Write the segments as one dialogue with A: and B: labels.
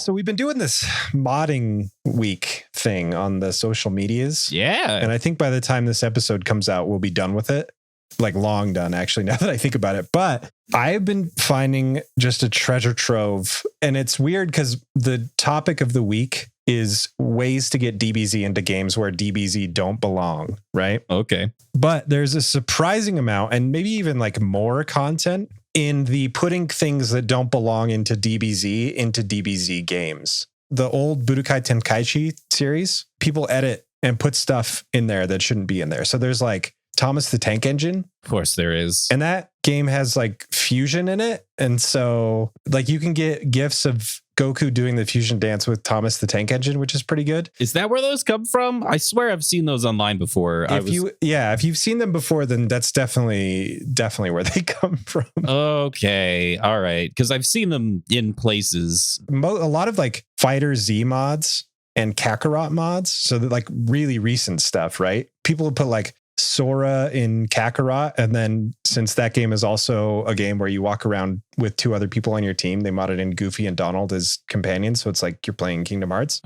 A: So we've been doing this modding week thing on the social medias.
B: Yeah.
A: And I think by the time this episode comes out, we'll be done with it. Like long done, actually, now that I think about it. But I've been finding just a treasure trove. And it's weird because the topic of the week is ways to get DBZ into games where DBZ don't belong, right?
B: Okay.
A: But there's a surprising amount and maybe even like more content in the putting things that don't belong into DBZ games. The old Budokai Tenkaichi series, people edit and put stuff in there that shouldn't be in there. So there's like Thomas the Tank Engine.
B: Of course there is.
A: And that game has like fusion in it. And so like you can get GIFs of Goku doing the fusion dance with Thomas the Tank Engine, which is pretty good.
B: Is that where those come from? I swear I've seen those online before.
A: If you've seen them before, then that's definitely where they come from.
B: Okay. All right. Because I've seen them in places.
A: A lot of like Fighter Z mods and Kakarot mods. So that like really recent stuff, right? People have put like Sora in Kakarot, and then since that game is also a game where you walk around with two other people on your team, they modded in Goofy and Donald as companions, so it's like you're playing Kingdom Hearts,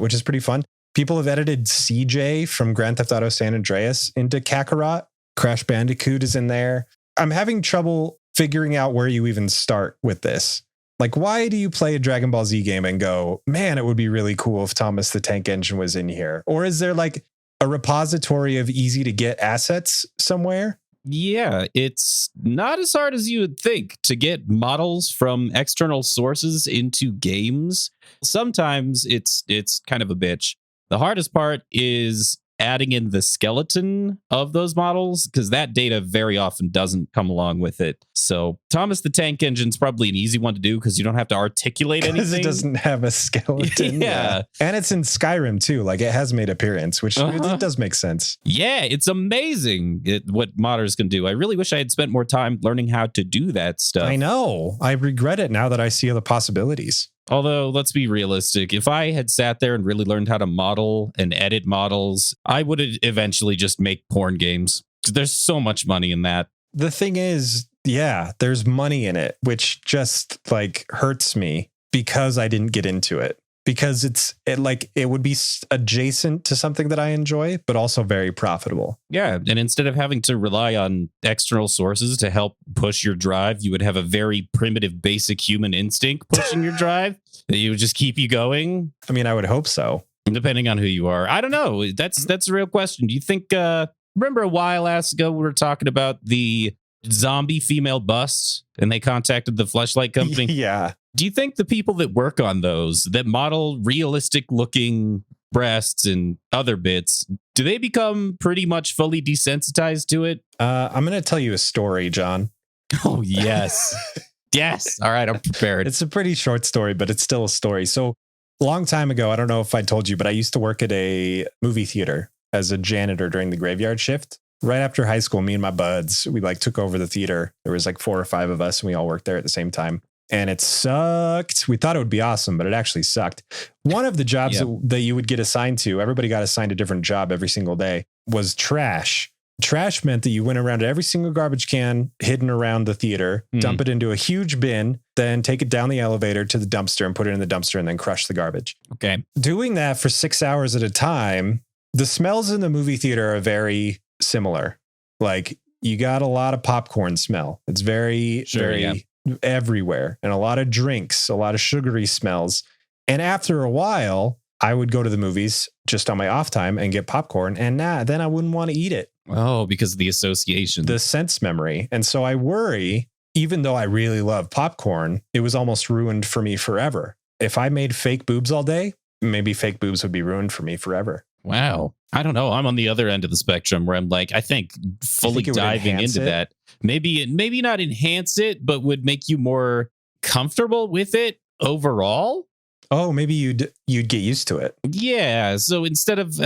A: which is pretty fun. People have edited CJ from Grand Theft Auto San Andreas into Kakarot. Crash Bandicoot is in there. I'm having trouble figuring out where you even start with this. Like, why do you play a Dragon Ball Z game and go, man, it would be really cool if Thomas the Tank Engine was in here? Or is there like a repository of easy to get assets somewhere?
B: Yeah, it's not as hard as you would think to get models from external sources into games. Sometimes it's kind of a bitch. The hardest part is adding in the skeleton of those models, because that data very often doesn't come along with it. So Thomas the Tank Engine's probably an easy one to do because you don't have to articulate anything. Because
A: it doesn't have a skeleton.
B: Yeah.
A: And it's in Skyrim too. Like it has made appearance, which it does make sense.
B: Yeah, it's amazing what modders can do. I really wish I had spent more time learning how to do that stuff.
A: I know. I regret it now that I see the possibilities.
B: Although, let's be realistic. If I had sat there and really learned how to model and edit models, I would eventually just make porn games. There's so much money in that.
A: The thing is, yeah, there's money in it, which just like hurts me because I didn't get into it. Because it would be adjacent to something that I enjoy, but also very profitable.
B: Yeah. And instead of having to rely on external sources to help push your drive, you would have a very primitive, basic human instinct pushing your drive that you would just keep you going.
A: I mean, I would hope so.
B: Depending on who you are. I don't know. That's a real question. Do you think, remember a while ago, we were talking about the zombie female busts and they contacted the Fleshlight company?
A: Yeah.
B: Do you think the people that work on those, that model realistic looking breasts and other bits, do they become pretty much fully desensitized to it?
A: I'm going to tell you a story, John.
B: Oh, yes. Yes. All right. I'm prepared.
A: It's a pretty short story, but it's still a story. So a long time ago, I don't know if I told you, but I used to work at a movie theater as a janitor during the graveyard shift. Right after high school, me and my buds, we like took over the theater. There was like 4 or 5 of us and we all worked there at the same time. And it sucked. We thought it would be awesome, but it actually sucked. One of the jobs that you would get assigned to, everybody got assigned a different job every single day, was trash. Trash meant that you went around to every single garbage can hidden around the theater, dump it into a huge bin, then take it down the elevator to the dumpster and put it in the dumpster and then crush the garbage.
B: Okay.
A: Doing that for 6 hours at a time, the smells in the movie theater are very similar. Like you got a lot of popcorn smell. It's very everywhere, and a lot of drinks, a lot of sugary smells. And after a while, I would go to the movies just on my off time and get popcorn, and then I wouldn't want to eat it.
B: Oh, because of the association,
A: the sense memory. And so I worry, even though I really love popcorn, it was almost ruined for me forever. If I made fake boobs all day, maybe fake boobs would be ruined for me forever.
B: Wow. I don't know. I'm on the other end of the spectrum where I'm like, I think fully diving into that, maybe not enhance it, but would make you more comfortable with it overall.
A: Oh, maybe you'd get used to it.
B: Yeah. So instead of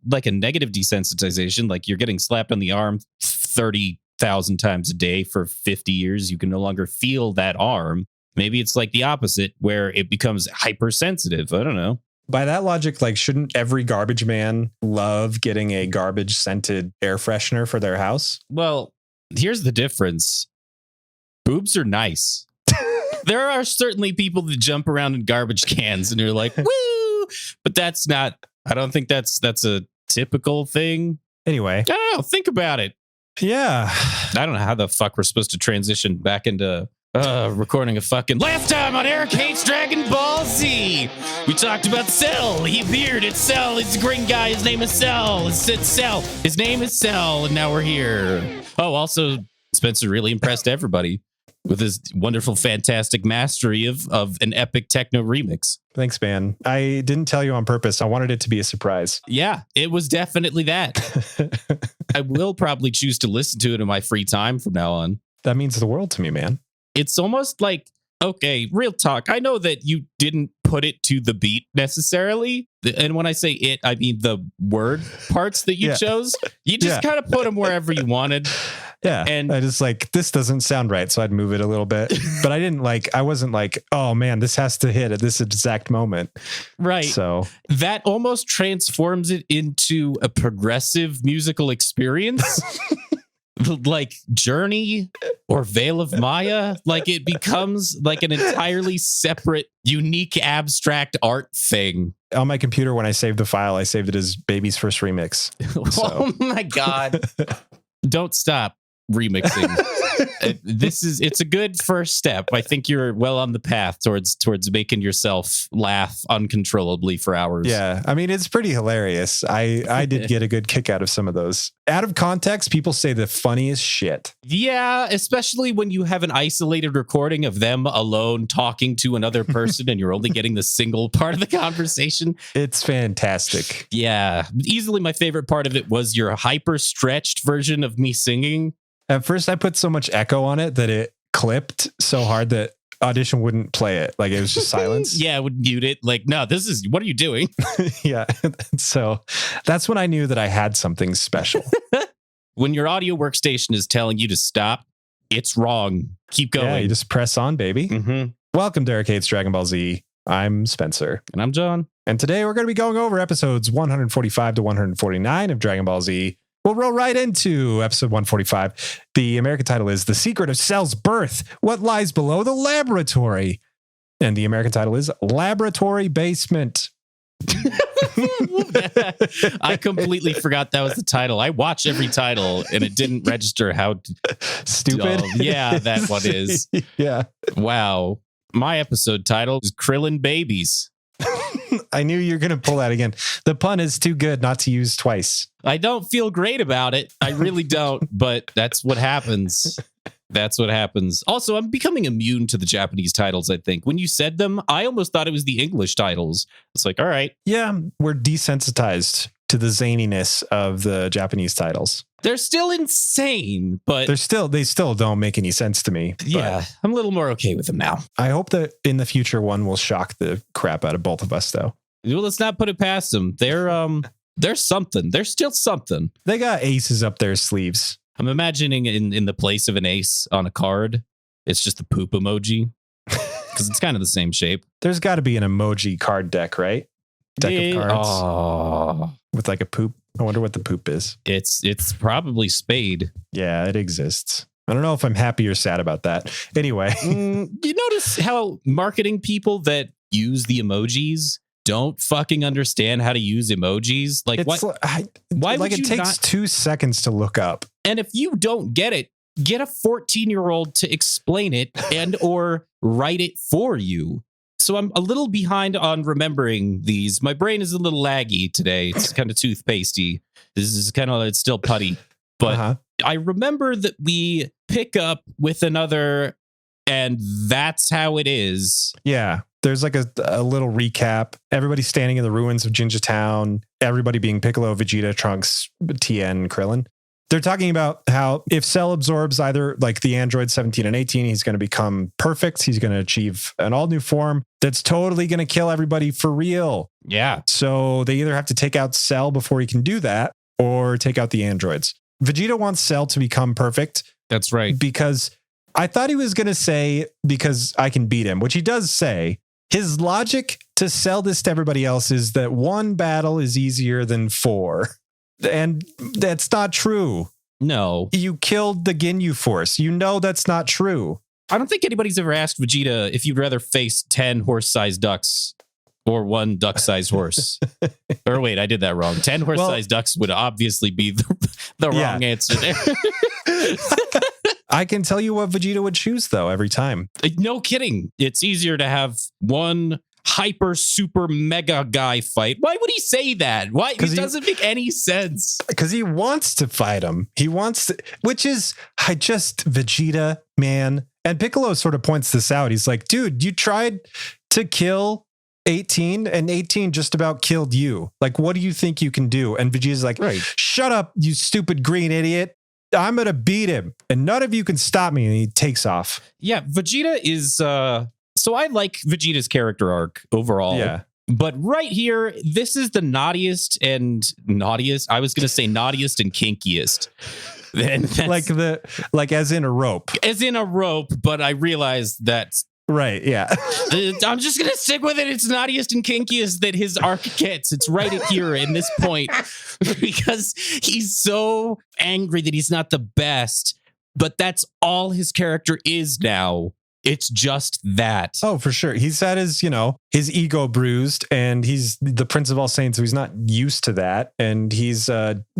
B: like a negative desensitization, like you're getting slapped on the arm 30,000 times a day for 50 years, you can no longer feel that arm. Maybe it's like the opposite where it becomes hypersensitive. I don't know.
A: By that logic, like, shouldn't every garbage man love getting a garbage scented air freshener for their house?
B: Well, here's the difference. Boobs are nice. There are certainly people that jump around in garbage cans and you're like, woo! But I don't think that's a typical thing.
A: Anyway.
B: I don't know. Think about it.
A: Yeah.
B: I don't know how the fuck we're supposed to transition back into recording a fucking last time on Eric Hates Dragon Ball Z. We talked about Cell. He appeared at Cell. He's a green guy. His name is Cell. It said Cell. His name is Cell. And now we're here. Oh, also, Spencer really impressed everybody with his wonderful, fantastic mastery of an epic techno remix.
A: Thanks, man. I didn't tell you on purpose. I wanted it to be a surprise.
B: Yeah, it was definitely that. I will probably choose to listen to it in my free time from now on.
A: That means the world to me, man.
B: It's almost like, okay, real talk. I know that you didn't put it to the beat necessarily. And when I say it, I mean the word parts that you chose. You just kind of put them wherever you wanted.
A: Yeah. And I just like, this doesn't sound right. So I'd move it a little bit. But I wasn't like, oh man, this has to hit at this exact moment.
B: Right.
A: So
B: that almost transforms it into a progressive musical experience. Like Journey or Veil of Maya. Like it becomes like an entirely separate, unique, abstract art thing.
A: On my computer, when I saved the file, I saved it as Baby's First Remix. So.
B: Oh my God. Don't stop remixing. It's a good first step. I think you're well on the path towards making yourself laugh uncontrollably for hours.
A: Yeah. I mean, it's pretty hilarious. I did get a good kick out of some of those. Out of context, people say the funniest shit.
B: Yeah, especially when you have an isolated recording of them alone talking to another person and you're only getting the single part of the conversation.
A: It's fantastic.
B: Yeah. Easily my favorite part of it was your hyper stretched version of me singing.
A: At first, I put so much echo on it that it clipped so hard that Audition wouldn't play it. Like it was just silence.
B: Yeah, it would mute it. Like, no, what are you doing?
A: Yeah. So that's when I knew that I had something special.
B: When your audio workstation is telling you to stop, it's wrong. Keep going.
A: Yeah, you just press on, baby.
B: Mm-hmm.
A: Welcome to Eric Hates Dragon Ball Z. I'm Spencer.
B: And I'm John.
A: And today we're going to be going over episodes 145 to 149 of Dragon Ball Z. We'll roll right into episode 145. The American title is The Secret of Cell's Birth, What Lies Below the Laboratory. And the American title is Laboratory Basement.
B: I completely forgot that was the title. I watch every title and it didn't register how
A: stupid.
B: Yeah, that one is.
A: Yeah.
B: Wow. My episode title is Krillin Babies.
A: I knew you were going to pull that again. The pun is too good not to use twice.
B: I don't feel great about it. I really don't, but that's what happens. That's what happens. Also, I'm becoming immune to the Japanese titles, I think. When you said them, I almost thought it was the English titles. It's like, all right.
A: Yeah, we're desensitized to the zaniness of the Japanese titles.
B: They're still insane, but
A: they still don't make any sense to me.
B: Yeah, I'm a little more okay with them now.
A: I hope that in the future one will shock the crap out of both of us, though.
B: Well, let's not put it past them. They're something. They're still something.
A: They got aces up their sleeves.
B: I'm imagining in the place of an ace on a card, it's just the poop emoji because it's kind of the same shape.
A: There's got to be an emoji card deck, right? Deck of cards with like a poop. I wonder what the poop is.
B: It's probably Spade.
A: Yeah, it exists. I don't know if I'm happy or sad about that. Anyway.
B: You notice how marketing people that use the emojis don't fucking understand how to use emojis? Like, why would
A: it
B: you
A: takes 2 seconds to look up.
B: And if you don't get it, get a 14-year-old to explain it and or write it for you. So I'm a little behind on remembering these. My brain is a little laggy today. It's kind of toothpastey. This is kind of, it's still putty. But I remember that we pick up with another, and that's how it is.
A: Yeah. There's like a little recap. Everybody standing in the ruins of Jinja Town. Everybody being Piccolo, Vegeta, Trunks, Tien, Krillin. They're talking about how if Cell absorbs either like the android 17 and 18, he's going to become perfect. He's going to achieve an all new form that's totally going to kill everybody for real.
B: Yeah.
A: So they either have to take out Cell before he can do that or take out the androids. Vegeta wants Cell to become perfect.
B: That's right.
A: Because I thought he was going to say, because I can beat him, which he does say. His logic to sell this to everybody else is that one battle is easier than 4. And that's not true.
B: No.
A: You killed the Ginyu Force. You know that's not true.
B: I don't think anybody's ever asked Vegeta if you'd rather face 10 horse-sized ducks or one duck-sized horse. Or wait, I did that wrong. 10 horse-sized ducks would obviously be the wrong answer there.
A: I can tell you what Vegeta would choose, though, every time.
B: No kidding. It's easier to have one hyper super mega guy fight. Why would he say that? Why? It doesn't make any sense.
A: Because he wants to fight him. He wants to, Vegeta, man. And Piccolo sort of points this out. He's like, dude, you tried to kill 18 and 18 just about killed you. Like, what do you think you can do? And Vegeta's like, right. Shut up, you stupid green idiot. I'm going to beat him and none of you can stop me. And he takes off.
B: Yeah, Vegeta is... So I like Vegeta's character arc overall. Yeah. But right here, this is the naughtiest. I was going to say naughtiest and kinkiest.
A: like as in a rope.
B: As in a rope, but I realized that's...
A: Right, yeah.
B: I'm just going to stick with it. It's naughtiest and kinkiest that his arc gets. It's right here in this point. Because he's so angry that he's not the best. But that's all his character is now. It's just that.
A: Oh, for sure. He's had his ego bruised and he's the Prince of All Saints, so he's not used to that. And he's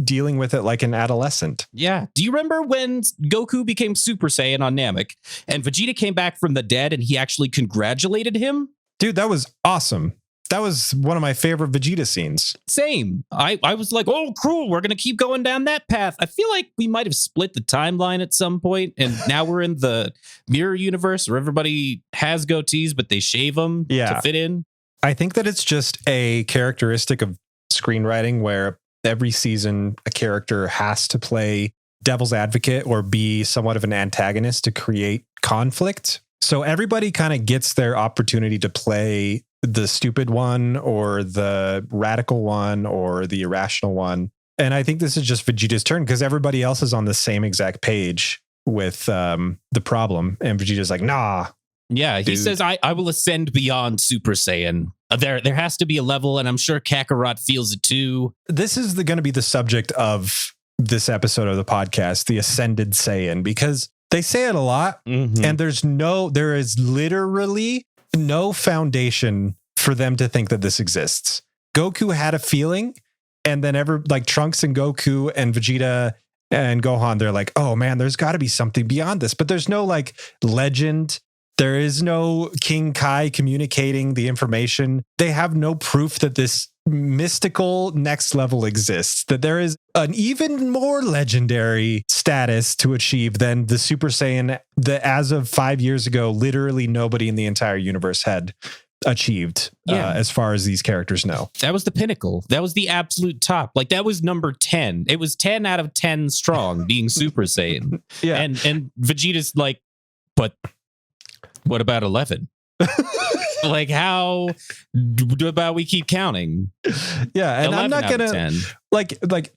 A: dealing with it like an adolescent.
B: Yeah. Do you remember when Goku became Super Saiyan on Namek and Vegeta came back from the dead and he actually congratulated him?
A: Dude, that was awesome. That was one of my favorite Vegeta scenes.
B: Same. I was like, oh, cool. We're going to keep going down that path. I feel like we might have split the timeline at some point, and now we're in the mirror universe where everybody has goatees, but they shave them to fit in.
A: I think that it's just a characteristic of screenwriting where every season a character has to play devil's advocate or be somewhat of an antagonist to create conflict. So everybody kind of gets their opportunity to play the stupid one or the radical one or the irrational one. And I think this is just Vegeta's turn because everybody else is on the same exact page with the problem. And Vegeta's like, nah.
B: Yeah, he says, I will ascend beyond Super Saiyan. There has to be a level, and I'm sure Kakarot feels it too.
A: This is going to be the subject of this episode of the podcast, the Ascended Saiyan, because they say it a lot, and there is literally no foundation for them to think that this exists. Goku had a feeling, and then Trunks and Goku and Vegeta and Gohan, they're like, oh man, there's got to be something beyond this. But there's no legend. There is no King Kai communicating the information. They have no proof that this mystical next level exists, that there is an even more legendary status to achieve than the Super Saiyan that as of 5 years ago, literally nobody in the entire universe had achieved as far as these characters know.
B: That was the pinnacle. That was the absolute top. That was number 10. It was 10 out of 10 strong being Super Saiyan.
A: Yeah.
B: And Vegeta's like, but what about 11? How about we keep counting?
A: Yeah, and I'm not gonna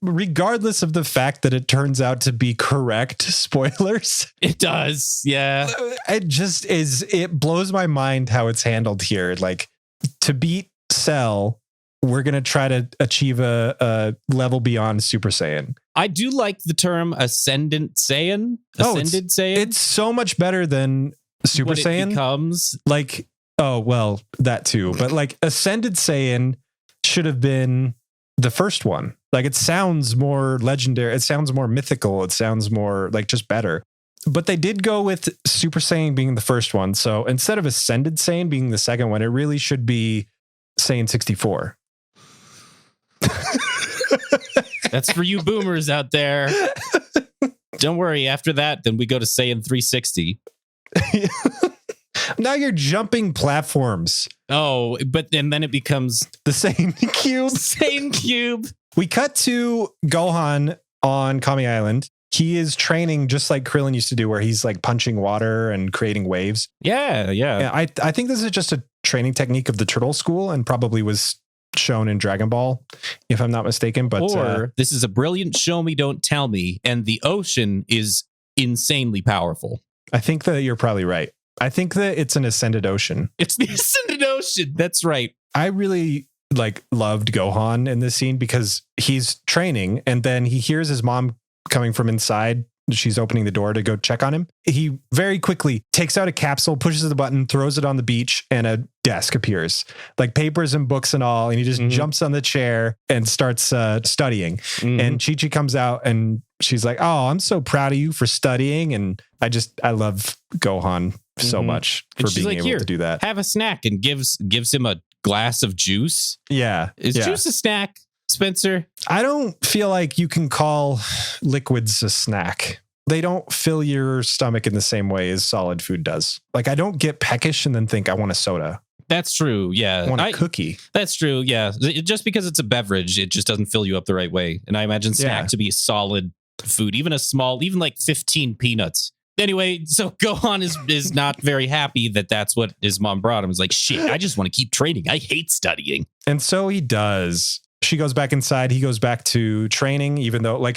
A: regardless of the fact that it turns out to be correct, spoilers.
B: It does, yeah.
A: It blows my mind how it's handled here. To beat Cell, we're gonna try to achieve a level beyond Super Saiyan.
B: I do like the term Ascendant Saiyan. Ascended Saiyan.
A: It's so much better than Super
B: what
A: Saiyan.
B: It becomes
A: oh, well, that too. But Ascended Saiyan should have been the first one. It sounds more legendary. It sounds more mythical. It sounds more just better. But they did go with Super Saiyan being the first one. So instead of Ascended Saiyan being the second one, it really should be Saiyan 64.
B: That's for you boomers out there. Don't worry. After that, then we go to Saiyan 360.
A: Now you're jumping platforms.
B: Oh, but then it becomes
A: the same cube.
B: Same cube.
A: We cut to Gohan on Kami Island. He is training just like Krillin used to do, where he's punching water and creating waves.
B: Yeah.
A: I think this is just a training technique of the Turtle School and probably was shown in Dragon Ball, if I'm not mistaken. But
B: this is a brilliant show me, don't tell me. And the ocean is insanely powerful.
A: I think that you're probably right. I think that it's an ascended ocean.
B: It's the ascended ocean. That's right.
A: I really loved Gohan in this scene because he's training and then he hears his mom coming from inside she's opening the door to go check on him. He very quickly takes out a capsule, pushes the button, throws it on the beach, and a desk appears, like papers and books and all. And he just jumps on the chair and starts studying. And Chi-Chi comes out and she's like, "Oh, I'm so proud of you for studying." And I love Gohan so much for being
B: like,
A: able to do that.
B: Have a snack, and gives him a glass of juice.
A: Yeah.
B: Is juice a snack, Spencer?
A: I don't feel like you can call liquids a snack. They don't fill your stomach in the same way as solid food does. Like, I don't get peckish and then think I want a soda.
B: That's true. Yeah.
A: I want a cookie.
B: That's true. Yeah. Just because it's a beverage, it just doesn't fill you up the right way. And I imagine snack to be solid food, even even like 15 peanuts. Anyway, so Gohan is not very happy that's what his mom brought him. He's like, shit, I just want to keep training. I hate studying.
A: And so he does. She goes back inside. He goes back to training, even though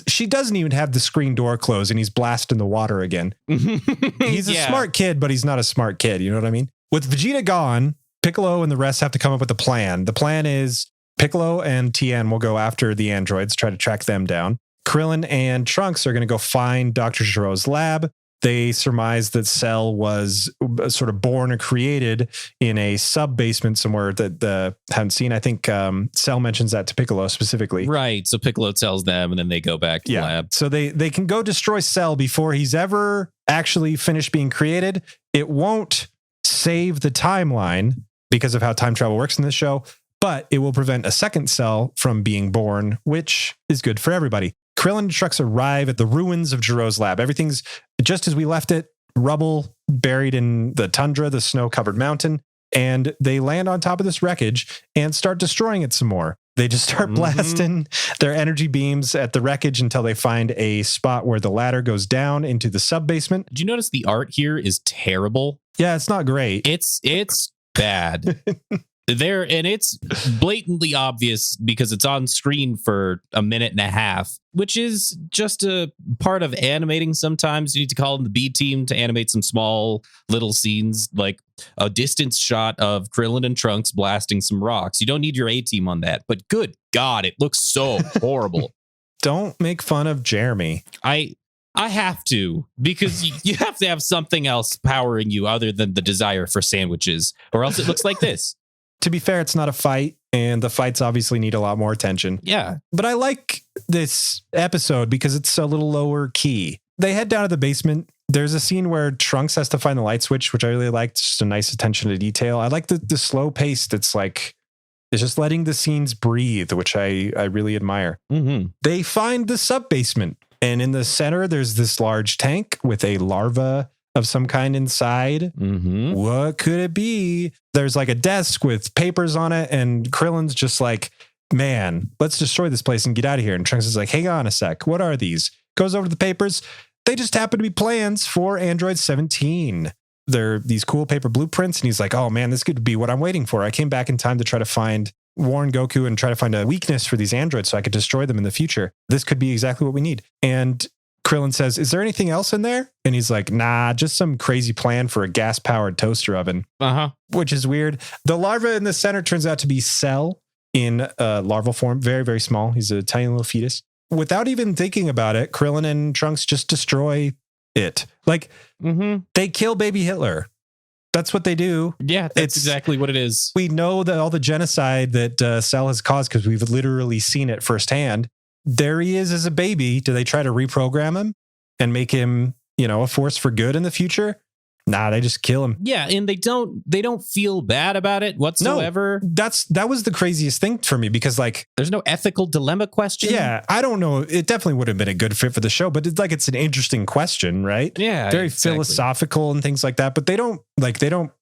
A: she doesn't even have the screen door closed and he's blasting the water again. He's a smart kid, but he's not a smart kid. You know what I mean? With Vegeta gone, Piccolo and the rest have to come up with a plan. The plan is Piccolo and Tien will go after the androids, try to track them down. Krillin and Trunks are going to go find Dr. Gero's lab. They surmise that Cell was sort of born or created in a sub-basement somewhere that haven't seen. I think Cell mentions that to Piccolo specifically.
B: Right. So Piccolo tells them and then they go back to the lab.
A: So they can go destroy Cell before he's ever actually finished being created. It won't save the timeline because of how time travel works in this show, but it will prevent a second Cell from being born, which is good for everybody. Krillin and Trunks arrive at the ruins of Gero's lab. Everything's just as we left it, rubble buried in the tundra, the snow-covered mountain, and they land on top of this wreckage and start destroying it some more. They just start blasting their energy beams at the wreckage until they find a spot where the ladder goes down into the sub-basement.
B: Did you notice the art here is terrible?
A: Yeah, it's not great.
B: It's bad. And it's blatantly obvious because it's on screen for a minute and a half, which is just a part of animating. Sometimes you need to call in the B team to animate some small little scenes, like a distance shot of Krillin and Trunks blasting some rocks. You don't need your A team on that, but good God, it looks so horrible.
A: Don't make fun of Jeremy.
B: I have to, because you have to have something else powering you other than the desire for sandwiches, or else it looks like this.
A: To be fair, it's not a fight, and the fights obviously need a lot more attention.
B: Yeah.
A: But I like this episode because it's a little lower key. They head down to the basement. There's a scene where Trunks has to find the light switch, which I really liked. Just a nice attention to detail. I like the slow pace that's like, it's just letting the scenes breathe, which I really admire. They find the sub-basement, and in the center, there's this large tank with a larva of some kind inside. What could it be? There's like a desk with papers on it, and Krillin's just like, man, let's destroy this place and get out of here. And Trunks is like, hang on a sec. What are these? Goes over to the papers. They just happen to be plans for Android 17. They're these cool paper blueprints. And he's like, oh man, this could be what I'm waiting for. I came back in time to try to warn Goku and try to find a weakness for these androids so I could destroy them in the future. This could be exactly what we need. And Krillin says, is there anything else in there? And he's like, nah, just some crazy plan for a gas-powered toaster oven. Which is weird. The larva in the center turns out to be Cell in larval form. Very, very small. He's a tiny little fetus. Without even thinking about it, Krillin and Trunks just destroy it. Like, they kill baby Hitler. That's what they do.
B: Yeah, that's exactly what it is.
A: We know that all the genocide that Cell has caused because we've literally seen it firsthand. There he is as a baby. Do they try to reprogram him and make him, a force for good in the future? Nah, they just kill him.
B: Yeah, and they don't feel bad about it whatsoever.
A: No, that was the craziest thing for me because
B: there's no ethical dilemma question.
A: Yeah, I don't know. It definitely would have been a good fit for the show, but it's an interesting question, right?
B: Yeah,
A: very philosophical and things like that. But they don't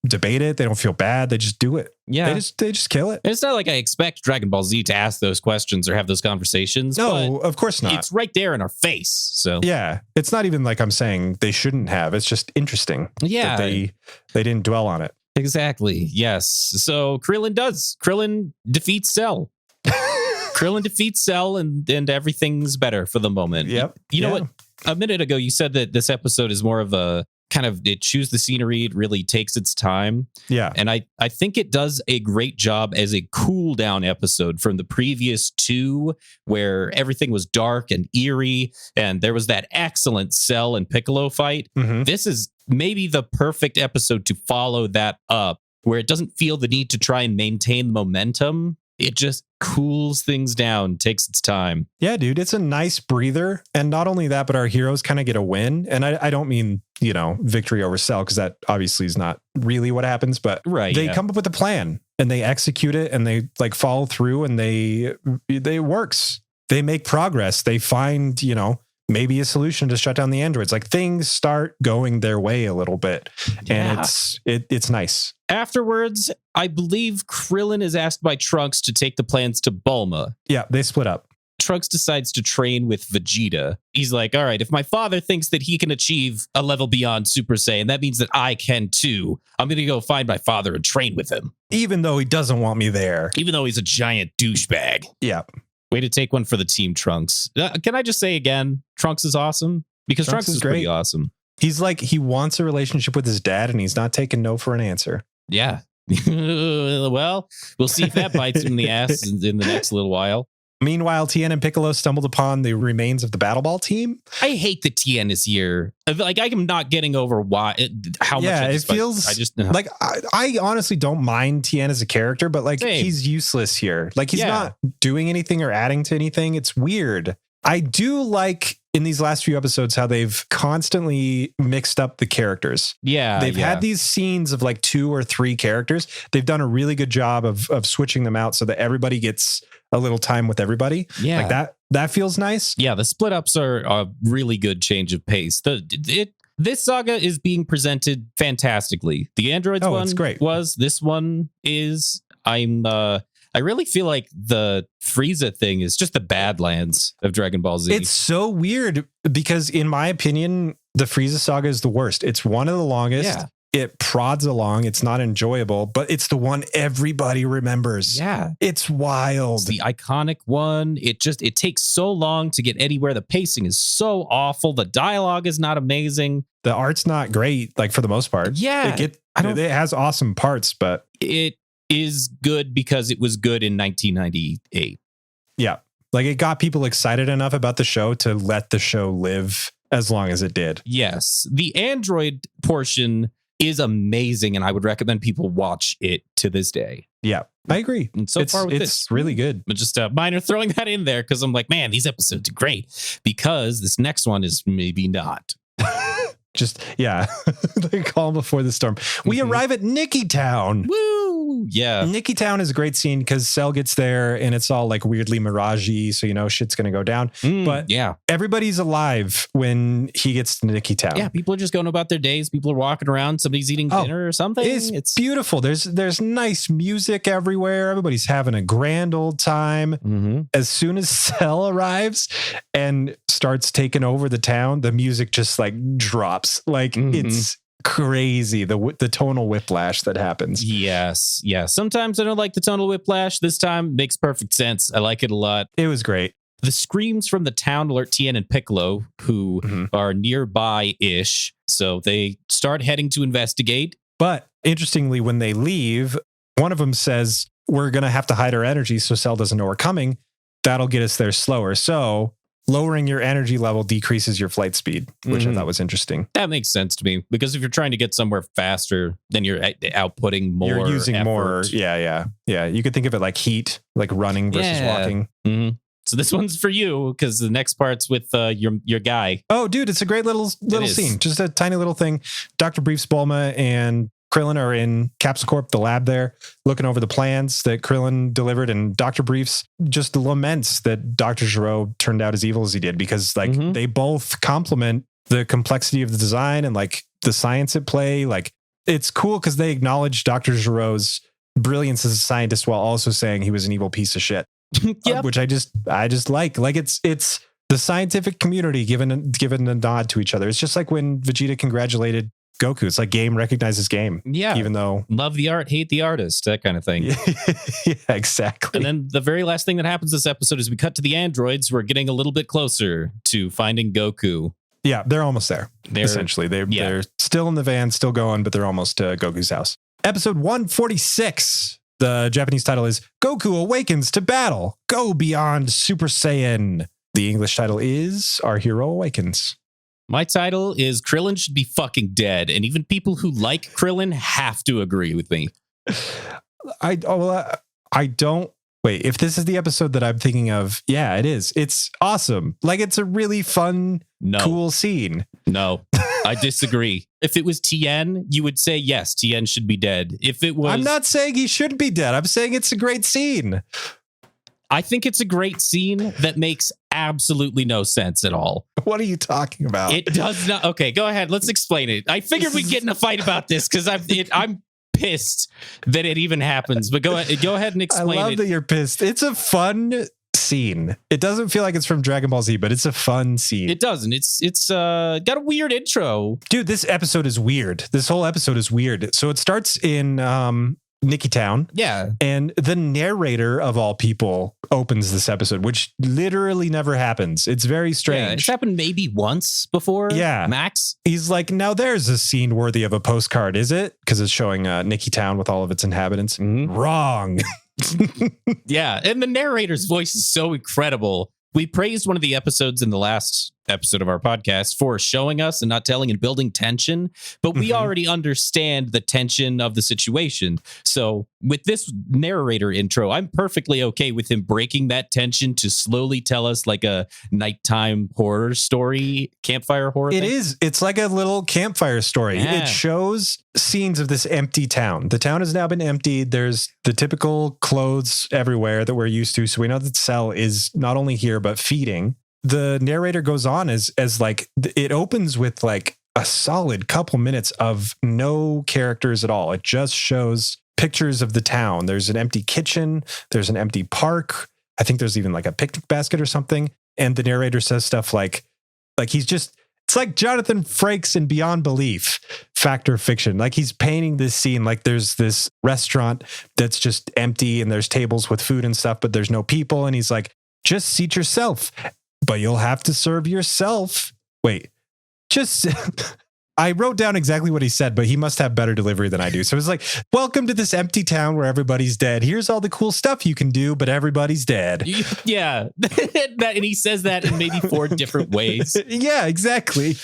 A: debate it. They don't feel bad. They just do it.
B: Yeah,
A: they just kill it.
B: It's not like I expect Dragon Ball Z to ask those questions or have those conversations.
A: No, of course not.
B: It's right there in our face. So
A: yeah, it's not even like I'm saying they shouldn't have. It's just interesting.
B: Yeah,
A: that they didn't dwell on it.
B: Exactly. Yes. So Krillin defeats Cell. Krillin defeats Cell, and everything's better for the moment.
A: Yep.
B: You know what? A minute ago, you said that this episode is more of a it chews the scenery. It really takes its time.
A: Yeah.
B: And I think it does a great job as a cool down episode from the previous two, where everything was dark and eerie, and there was that excellent Cell and Piccolo fight.
A: Mhm.
B: This is maybe the perfect episode to follow that up, where it doesn't feel the need to try and maintain momentum. It just cools things down, takes its time.
A: Yeah, dude, it's a nice breather. And not only that, but our heroes kind of get a win. And I don't mean, victory over Cell, because that obviously is not really what happens, but they come up with a plan and they execute it and they like follow through and they works. They make progress. They find, maybe a solution to shut down the androids. Like things start going their way a little bit.
B: Yeah.
A: And it's nice.
B: Afterwards, I believe Krillin is asked by Trunks to take the plans to Bulma.
A: Yeah, they split up.
B: Trunks decides to train with Vegeta. He's like, all right, if my father thinks that he can achieve a level beyond Super Saiyan, that means that I can too. I'm going to go find my father and train with him.
A: Even though he doesn't want me there.
B: Even though he's a giant douchebag.
A: Yeah.
B: Way to take one for the team, Trunks. Can I just say again, Trunks is awesome? Because Trunks is pretty awesome.
A: He's like, he wants a relationship with his dad and he's not taking no for an answer.
B: Yeah. Well, we'll see if that bites him in the ass in the next little while.
A: Meanwhile, Tien and Piccolo stumbled upon the remains of the Battle Ball team.
B: I hate that Tien is here. Like, I'm not getting over how much.
A: Yeah, it feels like I honestly don't mind Tien as a character, but like he's useless here. Like he's not doing anything or adding to anything. It's weird. I do like in these last few episodes how they've constantly mixed up the characters.
B: Yeah.
A: They've had these scenes of like 2 or 3 characters. They've done a really good job of switching them out so that everybody gets a little time with everybody.
B: Yeah.
A: Like that feels nice.
B: Yeah, the split ups are a really good change of pace. This saga is being presented fantastically. The androids one was, this one is. I really feel like the Frieza thing is just the Badlands of Dragon Ball Z.
A: It's so weird because, in my opinion, the Frieza saga is the worst. It's one of the longest.
B: Yeah.
A: It prods along. It's not enjoyable, but it's the one everybody remembers.
B: Yeah.
A: It's wild.
B: It's the iconic one. It takes so long to get anywhere. The pacing is so awful. The dialogue is not amazing.
A: The art's not great, like for the most part.
B: Yeah.
A: It has awesome parts, but
B: it is good because it was good in 1998.
A: Yeah. Like it got people excited enough about the show to let the show live as long as it did.
B: Yes. The Android portion is amazing, and I would recommend people watch it to this day.
A: Yeah, I agree.
B: And so far with
A: it's really good.
B: But just minor throwing that in there because I'm like, man, these episodes are great, because this next one is maybe not.
A: The calm before the storm. We arrive at Nikki Town.
B: Woo! Yeah.
A: Nikki Town is a great scene because Cell gets there and it's all like weirdly miragey, so shit's gonna go down. But yeah, everybody's alive when he gets to Nikki Town.
B: Yeah, people are just going about their days. People are walking around. Somebody's eating dinner or something.
A: It's beautiful. There's nice music everywhere. Everybody's having a grand old time.
B: Mm-hmm.
A: As soon as Cell arrives and starts taking over the town, the music just like drops. Like it's crazy, the tonal whiplash that happens.
B: Yes. Sometimes I don't like the tonal whiplash. This time makes perfect sense. I like it a lot.
A: It was great.
B: The screams from the town alert Tien and Piccolo, who are nearby-ish. So they start heading to investigate.
A: But interestingly, when they leave, one of them says, we're going to have to hide our energy so Cell doesn't know we're coming. That'll get us there slower. So lowering your energy level decreases your flight speed, which I thought was interesting.
B: That makes sense to me, because if you're trying to get somewhere faster, then you're outputting more.
A: You're using
B: effort.
A: more. Yeah. You could think of it like heat, like running versus walking.
B: Mm-hmm. So this one's for you, because the next part's with your guy.
A: Oh, dude, it's a great little scene. Just a tiny little thing. Dr. Briefs, Bulma, and Krillin are in Capsule Corp, the lab there, looking over the plans that Krillin delivered, and Dr. Briefs just laments that Dr. Gero turned out as evil as he did, because they both complement the complexity of the design and like the science at play. Like it's cool because they acknowledge Dr. Gero's brilliance as a scientist while also saying he was an evil piece of shit. Which I just like it's the scientific community given a nod to each other. It's just like when Vegeta congratulated Goku. It's like game recognizes game.
B: Yeah.
A: Even though
B: love the art, hate the artist, that kind of thing.
A: Yeah, exactly.
B: And then the very last thing that happens this episode is we cut to the androids. We're getting a little bit closer to finding Goku.
A: Yeah, they're almost there. Essentially, they're still in the van, still going, but they're almost to Goku's house. Episode 146. The Japanese title is Goku Awakens to Battle. Go Beyond Super Saiyan. The English title is Our Hero Awakens.
B: My title is Krillin should be fucking dead, and even people who like Krillin have to agree with me.
A: I don't. Wait, if this is the episode that I'm thinking of, yeah, it is. It's awesome. Like, it's a really fun, cool scene.
B: No, I disagree. If it was Tien, you would say, yes, Tien should be dead. If it was...
A: I'm not saying he should be dead. I'm saying it's a great scene.
B: I think it's a great scene that makes absolutely no sense at all.
A: What are you talking about?
B: It does not. Okay, go ahead. Let's explain it. I figured we'd get in a fight about this because I'm pissed that it even happens. But go ahead and explain it.
A: I love that you're pissed. It's a fun scene. It doesn't feel like it's from Dragon Ball Z, but it's a fun scene.
B: It doesn't. It's got a weird intro.
A: Dude, this episode is weird. This whole episode is weird. So it starts in Nikki Town.
B: Yeah.
A: And the narrator of all people opens this episode, which literally never happens. It's very strange.
B: Yeah, it's happened maybe once before.
A: Yeah.
B: Max.
A: He's like, now there's a scene worthy of a postcard, is it? Because it's showing Nikki Town with all of its inhabitants.
B: Mm-hmm.
A: Wrong.
B: Yeah. And the narrator's voice is so incredible. We praised one of the episodes in the last episode of our podcast for showing us and not telling and building tension, but we already understand the tension of the situation. So with this narrator intro, I'm perfectly okay with him breaking that tension to slowly tell us like a nighttime horror story, campfire horror thing.
A: It is. It's like a little campfire story.
B: Yeah.
A: It shows scenes of this empty town. The town has now been emptied. There's the typical clothes everywhere that we're used to. So we know that Cell is not only here, but feeding. The narrator goes on as like, it opens with like a solid couple minutes of no characters at all. It just shows pictures of the town. There's an empty kitchen. There's an empty park. I think there's even like a picnic basket or something. And the narrator says stuff like he's just, it's like Jonathan Frakes in Beyond Belief, Fact or Fiction. Like he's painting this scene like there's this restaurant that's just empty and there's tables with food and stuff, but there's no people. And he's like, just seat yourself. But you'll have to serve yourself. Wait, just... I wrote down exactly what he said, but he must have better delivery than I do. So it's like, welcome to this empty town where everybody's dead. Here's all the cool stuff you can do, but everybody's dead.
B: Yeah. And he says that in maybe 4 different ways.
A: Yeah, exactly.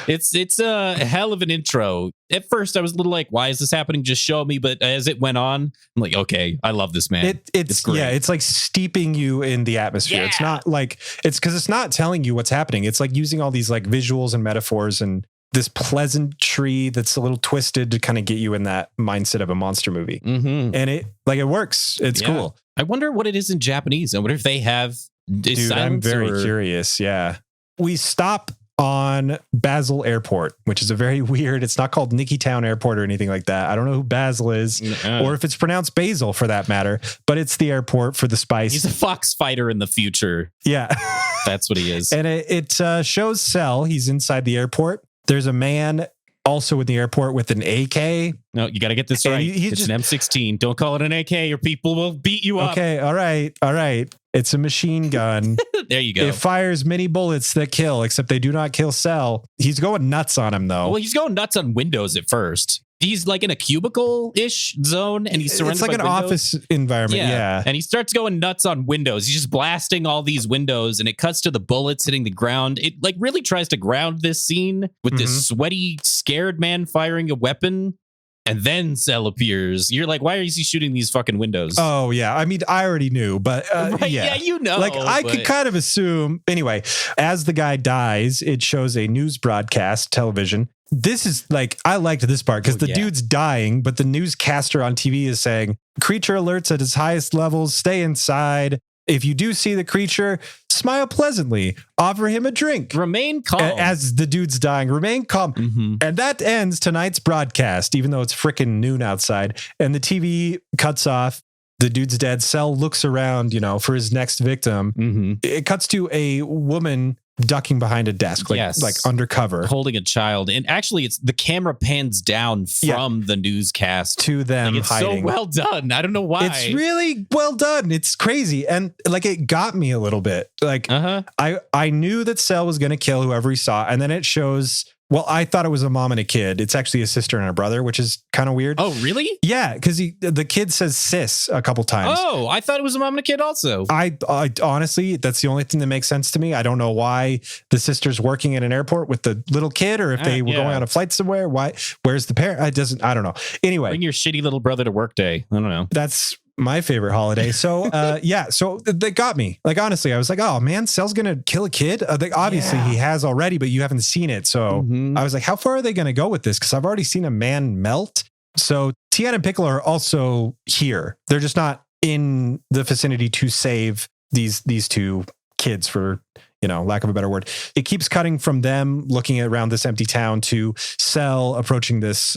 B: It's a hell of an intro. At first, I was a little like, why is this happening? Just show me. But as it went on, I'm like, okay, I love this, man.
A: It's great. Yeah, it's like steeping you in the atmosphere. Yeah. It's not like, it's because it's not telling you what's happening. It's like using all these like visuals and metaphors and this pleasantry that's a little twisted to kind of get you in that mindset of a monster movie. Mm-hmm. And it works. It's cool.
B: I wonder what it is in Japanese. I wonder if they have
A: Dude, I'm very curious. Yeah. We stop on Basel Airport, which is a very weird, it's not called Nikki Town Airport or anything like that. I don't know who Basil is or if it's pronounced Basil for that matter, but it's the airport for the spice.
B: He's a fox fighter in the future.
A: Yeah.
B: That's what he is.
A: And it shows Cell. He's inside the airport. There's a man also in the airport with an AK.
B: No, you got to get this right. It's an M16. Don't call it an AK or people will beat you up.
A: Okay. All right. It's a machine gun.
B: There you go.
A: It fires many bullets that kill, except they do not kill Cell. He's going nuts on him, though.
B: Well, he's going nuts on Windows at first. He's like in a cubicle-ish zone, and he's surrounded by
A: It's like an office environment, yeah.
B: And he starts going nuts on Windows. He's just blasting all these windows, and it cuts to the bullets hitting the ground. It like really tries to ground this scene with this sweaty, scared man firing a weapon. And then Cell appears. You're like, why is he shooting these fucking windows?
A: Oh, yeah. I mean, I already knew, but
B: right? Yeah, you know.
A: Like, I could kind of assume. Anyway, as the guy dies, it shows a news broadcast, television. This is like, I liked this part because the dude's dying, but the newscaster on TV is saying, creature alerts at its highest levels, stay inside. If you do see the creature, smile pleasantly, offer him a drink.
B: Remain calm.
A: As the dude's dying, remain calm. Mm-hmm. And that ends tonight's broadcast, even though it's freaking noon outside. And the TV cuts off. The dude's dead. Cell looks around, for his next victim. Mm-hmm. It cuts to a woman ducking behind a desk, like undercover,
B: holding a child. And actually, it's the camera pans down from the newscast
A: to them
B: it's
A: hiding.
B: So well done. I don't know why.
A: It's really well done. It's crazy. And like, it got me a little bit. Like, I knew that Cell was going to kill whoever he saw. And then it shows, well, I thought it was a mom and a kid. It's actually a sister and a brother, which is kind of weird.
B: Oh, really?
A: Yeah, because the kid says sis a couple times.
B: Oh, I thought it was a mom and a kid also.
A: I honestly, that's the only thing that makes sense to me. I don't know why the sister's working at an airport with the little kid, or if they were going on a flight somewhere. Why? Where's the parent? I don't know. Anyway.
B: Bring your shitty little brother to work day. I don't know.
A: That's my favorite holiday. So, so they got me. Like, honestly, I was like, oh man, Cell's going to kill a kid. Obviously he has already, but you haven't seen it. So I was like, how far are they going to go with this? Cause I've already seen a man melt. So Tien and Piccolo are also here. They're just not in the vicinity to save these two kids, for, lack of a better word. It keeps cutting from them looking around this empty town to Cell approaching this,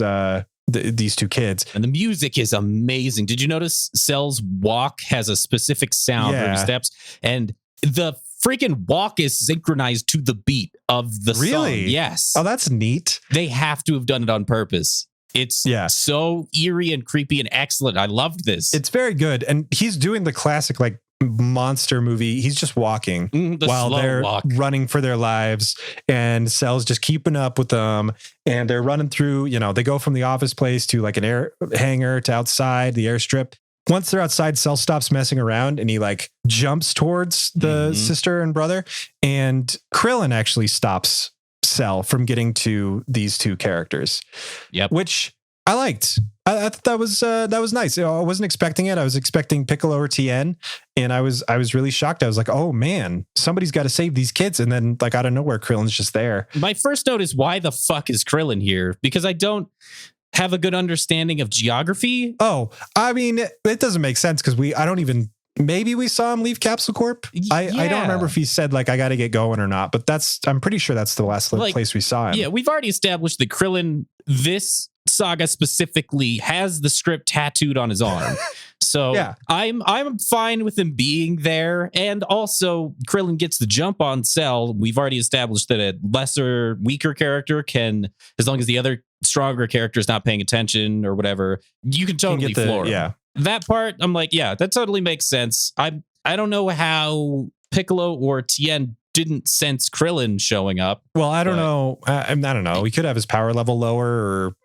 A: these two kids.
B: And the music is amazing. Did you notice Cell's walk has a specific sound for his steps? And the freaking walk is synchronized to the beat of the song. Yes.
A: Oh, that's neat.
B: They have to have done it on purpose. It's so eerie and creepy and excellent. I loved this.
A: It's very good. And he's doing the classic, like, monster movie. He's just walking while they're running for their lives, and Cell's just keeping up with them, and they're running through, they go from the office place to like an air hangar to outside the airstrip. Once they're outside, Cell stops messing around and he like jumps towards the sister and brother, and Krillin actually stops Cell from getting to these two characters.
B: Yep.
A: Which I liked. I thought that was nice. I wasn't expecting it. I was expecting Piccolo or Tien, and I was really shocked. I was like, oh man, somebody's got to save these kids. And then like out of nowhere, Krillin's just there.
B: My first note is, why the fuck is Krillin here? Because I don't have a good understanding of geography.
A: Oh, I mean, it doesn't make sense because maybe we saw him leave Capsule Corp. I don't remember if he said like, I got to get going or not, but I'm pretty sure that's the last place we saw him.
B: Yeah, we've already established that Krillin, this saga specifically, has the script tattooed on his arm. So I'm fine with him being there. And also Krillin gets the jump on Cell. We've already established that a lesser, weaker character can, as long as the other stronger character is not paying attention or whatever, you can totally floor him.
A: Yeah.
B: That part, I'm like, yeah, that totally makes sense. I don't know how Piccolo or Tien didn't sense Krillin showing up.
A: Well, I don't know. I don't know. We could have his power level lower, or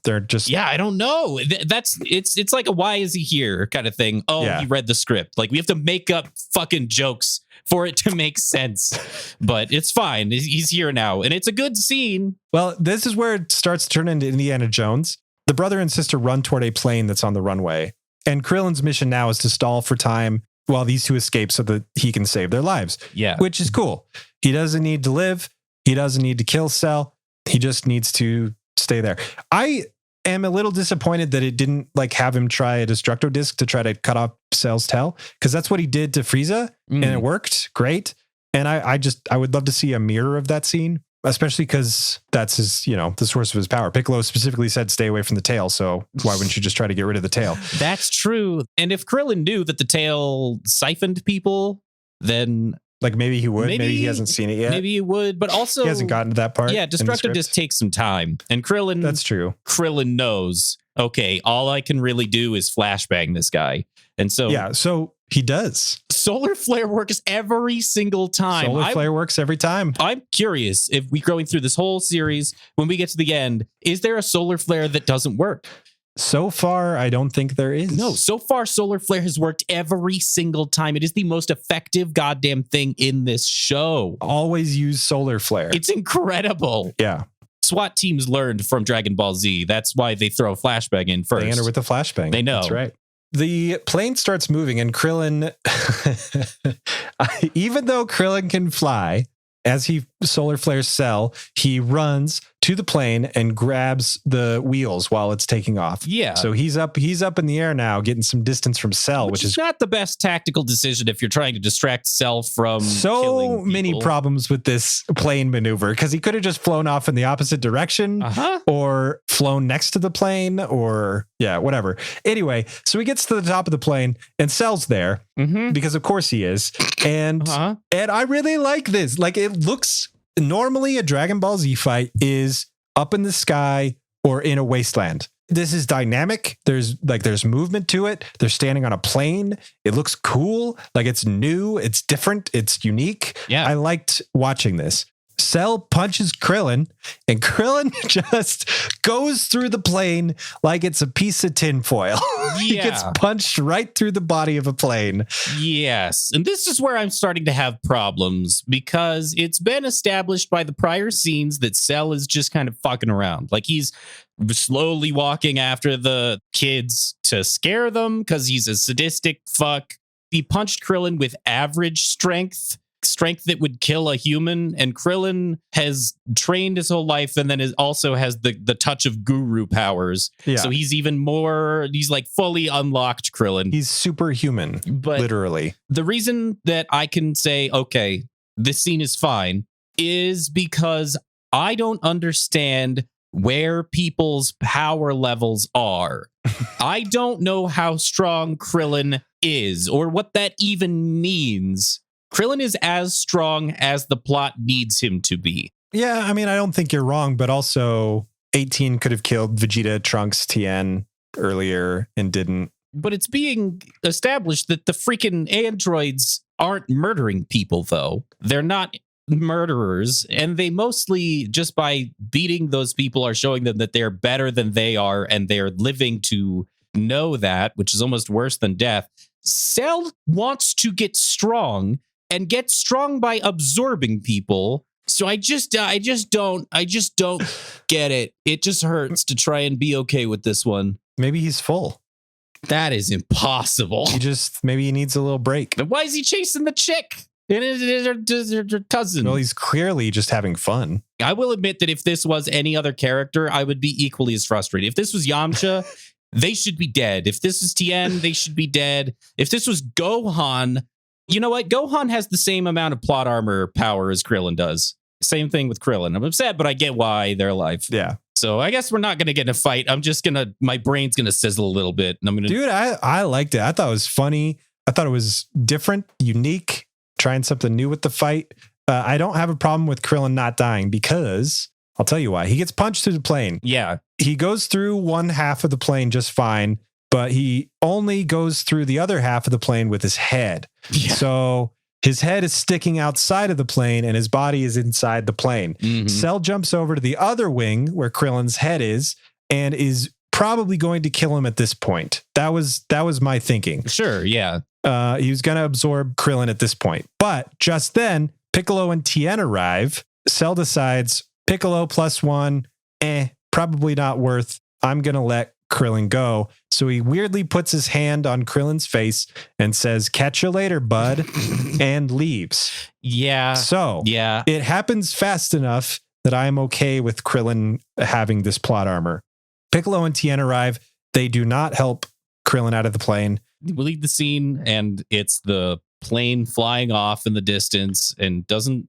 A: they're just.
B: Yeah, I don't know. It's like a why is he here kind of thing. Oh, he read the script. Like, we have to make up fucking jokes for it to make sense. But it's fine. He's here now, and it's a good scene.
A: Well, this is where it starts to turn into Indiana Jones. The brother and sister run toward a plane that's on the runway, and Krillin's mission now is to stall for time while these two escape so that he can save their lives.
B: Yeah.
A: Which is cool. He doesn't need to live. He doesn't need to kill Cell. He just needs to stay there. I am a little disappointed that it didn't like have him try a Destructo Disc to try to cut off Cell's tail, because that's what he did to Frieza and it worked great. And I would love to see a mirror of that scene, especially because that's his, the source of his power. Piccolo specifically said, stay away from the tail. So why wouldn't you just try to get rid of the tail?
B: That's true. And if Krillin knew that the tail siphoned people, then
A: like maybe he would. Maybe he hasn't seen it yet.
B: Maybe he would, but also
A: he hasn't gotten to that part.
B: Yeah, Destructo Disc takes some time. And Krillin,
A: that's true.
B: Krillin knows, okay, all I can really do is flashbang this guy. And so
A: so he does.
B: Solar Flare works every single time.
A: Solar Flare works every time.
B: I'm curious, if we going through this whole series, when we get to the end, is there a Solar Flare that doesn't work?
A: So far, I don't think there is.
B: No, so far, Solar Flare has worked every single time. It is the most effective goddamn thing in this show.
A: Always use Solar Flare.
B: It's incredible.
A: Yeah.
B: SWAT teams learned from Dragon Ball Z. That's why they throw a flashbang in first.
A: They enter with the flashbang.
B: They know.
A: That's right. The plane starts moving, and Krillin, even though Krillin can fly, as he solar flare Cell, he runs to the plane and grabs the wheels while it's taking off.
B: Yeah.
A: So he's up in the air now, getting some distance from Cell, which is
B: not the best tactical decision if you're trying to distract Cell from
A: so many problems with this plane maneuver, because he could have just flown off in the opposite direction or flown next to the plane or whatever. Anyway, so he gets to the top of the plane and Cell's there because of course he is. And I really like this. Like, it looks, normally a Dragon Ball Z fight is up in the sky or in a wasteland. This is dynamic. There's movement to it. They're standing on a plane. It looks cool. Like, it's new. It's different. It's unique. Yeah. I liked watching this. Cell punches Krillin, and Krillin just goes through the plane like it's a piece of tinfoil. He gets punched right through the body of a plane.
B: Yes. And this is where I'm starting to have problems, because it's been established by the prior scenes that Cell is just kind of fucking around. Like, he's slowly walking after the kids to scare them because he's a sadistic fuck. He punched Krillin with average strength that would kill a human, and Krillin has trained his whole life and then also has the touch of guru powers. So he's even more, he's like fully unlocked Krillin.
A: He's superhuman, but literally.
B: The reason that I can say, okay, this scene is fine, is because I don't understand where people's power levels are. I don't know how strong Krillin is or what that even means. Krillin is as strong as the plot needs him to be.
A: Yeah, I mean, I don't think you're wrong, but also 18 could have killed Vegeta, Trunks, Tien earlier and didn't.
B: But it's being established that the freaking androids aren't murdering people, though. They're not murderers, and they mostly, just by beating those people, are showing them that they're better than they are, and they're living to know that, which is almost worse than death. Cell wants to get strong, and get strong by absorbing people. So I just don't get it. It just hurts to try and be okay with this one.
A: Maybe he's full.
B: That is impossible.
A: Maybe he needs a little break.
B: But why is he chasing the chick? It is her cousin.
A: Well, he's clearly just having fun.
B: I will admit that if this was any other character, I would be equally as frustrated. If this was Yamcha, they should be dead. If this is Tien, they should be dead. If this was Gohan, you know what? Gohan has the same amount of plot armor power as Krillin does. Same thing with Krillin. I'm upset, but I get why they're alive.
A: Yeah.
B: So I guess we're not going to get in a fight. My brain's going to sizzle a little bit. And
A: Dude, I liked it. I thought it was funny. I thought it was different, unique, trying something new with the fight. I don't have a problem with Krillin not dying, because I'll tell you why. He gets punched through the plane.
B: Yeah.
A: He goes through one half of the plane just fine, but he only goes through the other half of the plane with his head. Yeah. So his head is sticking outside of the plane and his body is inside the plane. Mm-hmm. Cell jumps over to the other wing where Krillin's head is and is probably going to kill him at this point. That was my thinking.
B: Sure, yeah.
A: He was going to absorb Krillin at this point. But just then, Piccolo and Tien arrive. Cell decides Piccolo +1, probably not worth. I'm going to let Krillin go. So he weirdly puts his hand on Krillin's face and says, "Catch you later, bud," and leaves.
B: Yeah.
A: So it happens fast enough that I'm okay with Krillin having this plot armor. Piccolo and Tien arrive. They do not help Krillin out of the plane.
B: We leave the scene and it's the plane flying off in the distance, and doesn't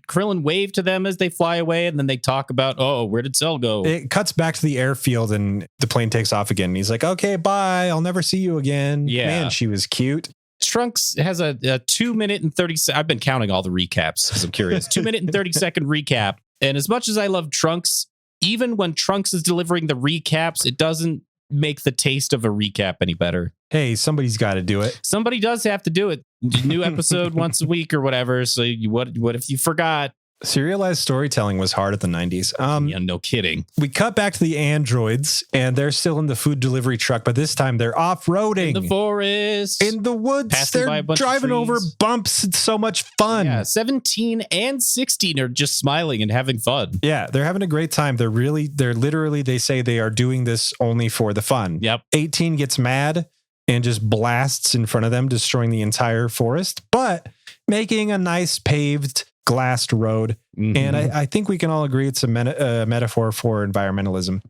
B: Krillin wave to them as they fly away, and then they talk about, oh, where did Cell go?
A: It cuts back to the airfield and the plane takes off again. And he's like, okay, bye. I'll never see you again. Yeah. Man, she was cute.
B: Trunks has a 2 minute and 30 I've been counting all the recaps because I'm curious. 2 minute and 30 second recap. And as much as I love Trunks, even when Trunks is delivering the recaps, it doesn't make the taste of a recap any better.
A: Hey, somebody's got to do it.
B: Somebody does have to do it. New episode once a week or whatever. So what if you forgot?
A: Serialized storytelling was hard at the 90s.
B: Yeah, no kidding.
A: We cut back to the androids, and they're still in the food delivery truck, but this time they're off-roading.
B: In the forest.
A: In the woods. They're driving over bumps. It's so much fun.
B: Yeah, 17 and 16 are just smiling and having fun.
A: Yeah, they're having a great time. They're literally, they say they are doing this only for the fun.
B: Yep.
A: 18 gets mad and just blasts in front of them, destroying the entire forest, but making a nice paved glassed road.
B: Mhm.
A: And I think we can all agree it's a metaphor for environmentalism.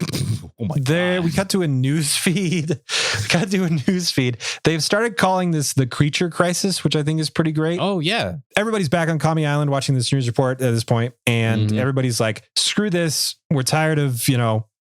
B: Oh my
A: There,
B: God.
A: we cut to a news feed. They've started calling this the creature crisis, which I think is pretty great.
B: Oh, yeah.
A: Everybody's back on Kami Island watching this news report at this point, and
B: Mhm.
A: everybody's like, screw this. We're tired of,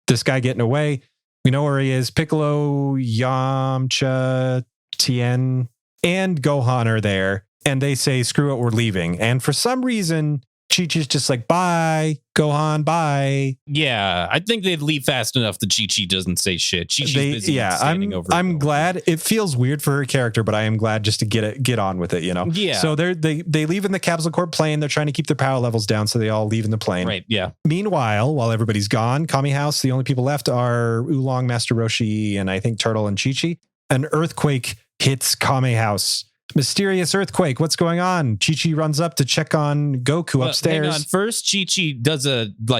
A: this guy getting away. We know where he is. Piccolo, Yamcha, Tien, and Gohan are there. And they say, screw it, we're leaving. And for some reason, Chi-Chi's just like, bye, Gohan, bye.
B: Yeah, I think they'd leave fast enough that Chi-Chi doesn't say shit. Chi-Chi's busy standing over.
A: I'm glad. It feels weird for her character, but I am glad just to get on with it,
B: Yeah.
A: So they leave in the Capsule Corp plane. They're trying to keep their power levels down, so they all leave in the plane.
B: Right, yeah.
A: Meanwhile, while everybody's gone, Kami House, the only people left are Oolong, Master Roshi, and I think Turtle and Chi-Chi. An earthquake hits Kami House. Mysterious earthquake. What's going on? Chi-Chi runs up to check on Goku upstairs.
B: Hang on. First, Chi-Chi does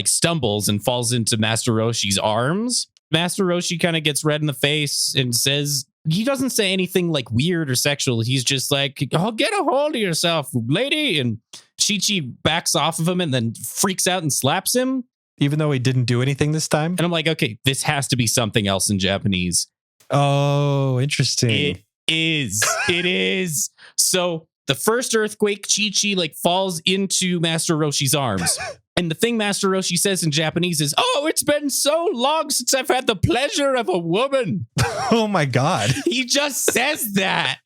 B: stumbles and falls into Master Roshi's arms. Master Roshi kind of gets red in the face and says, he doesn't say anything like weird or sexual. He's just like, oh, get a hold of yourself, lady. And Chi-Chi backs off of him and then freaks out and slaps him.
A: Even though he didn't do anything this time.
B: And I'm like, okay, this has to be something else in Japanese.
A: Oh, interesting.
B: It is. So the first earthquake, Chi-Chi falls into Master Roshi's arms. And the thing Master Roshi says in Japanese is, oh, it's been so long since I've had the pleasure of a woman.
A: Oh my God.
B: He just says that.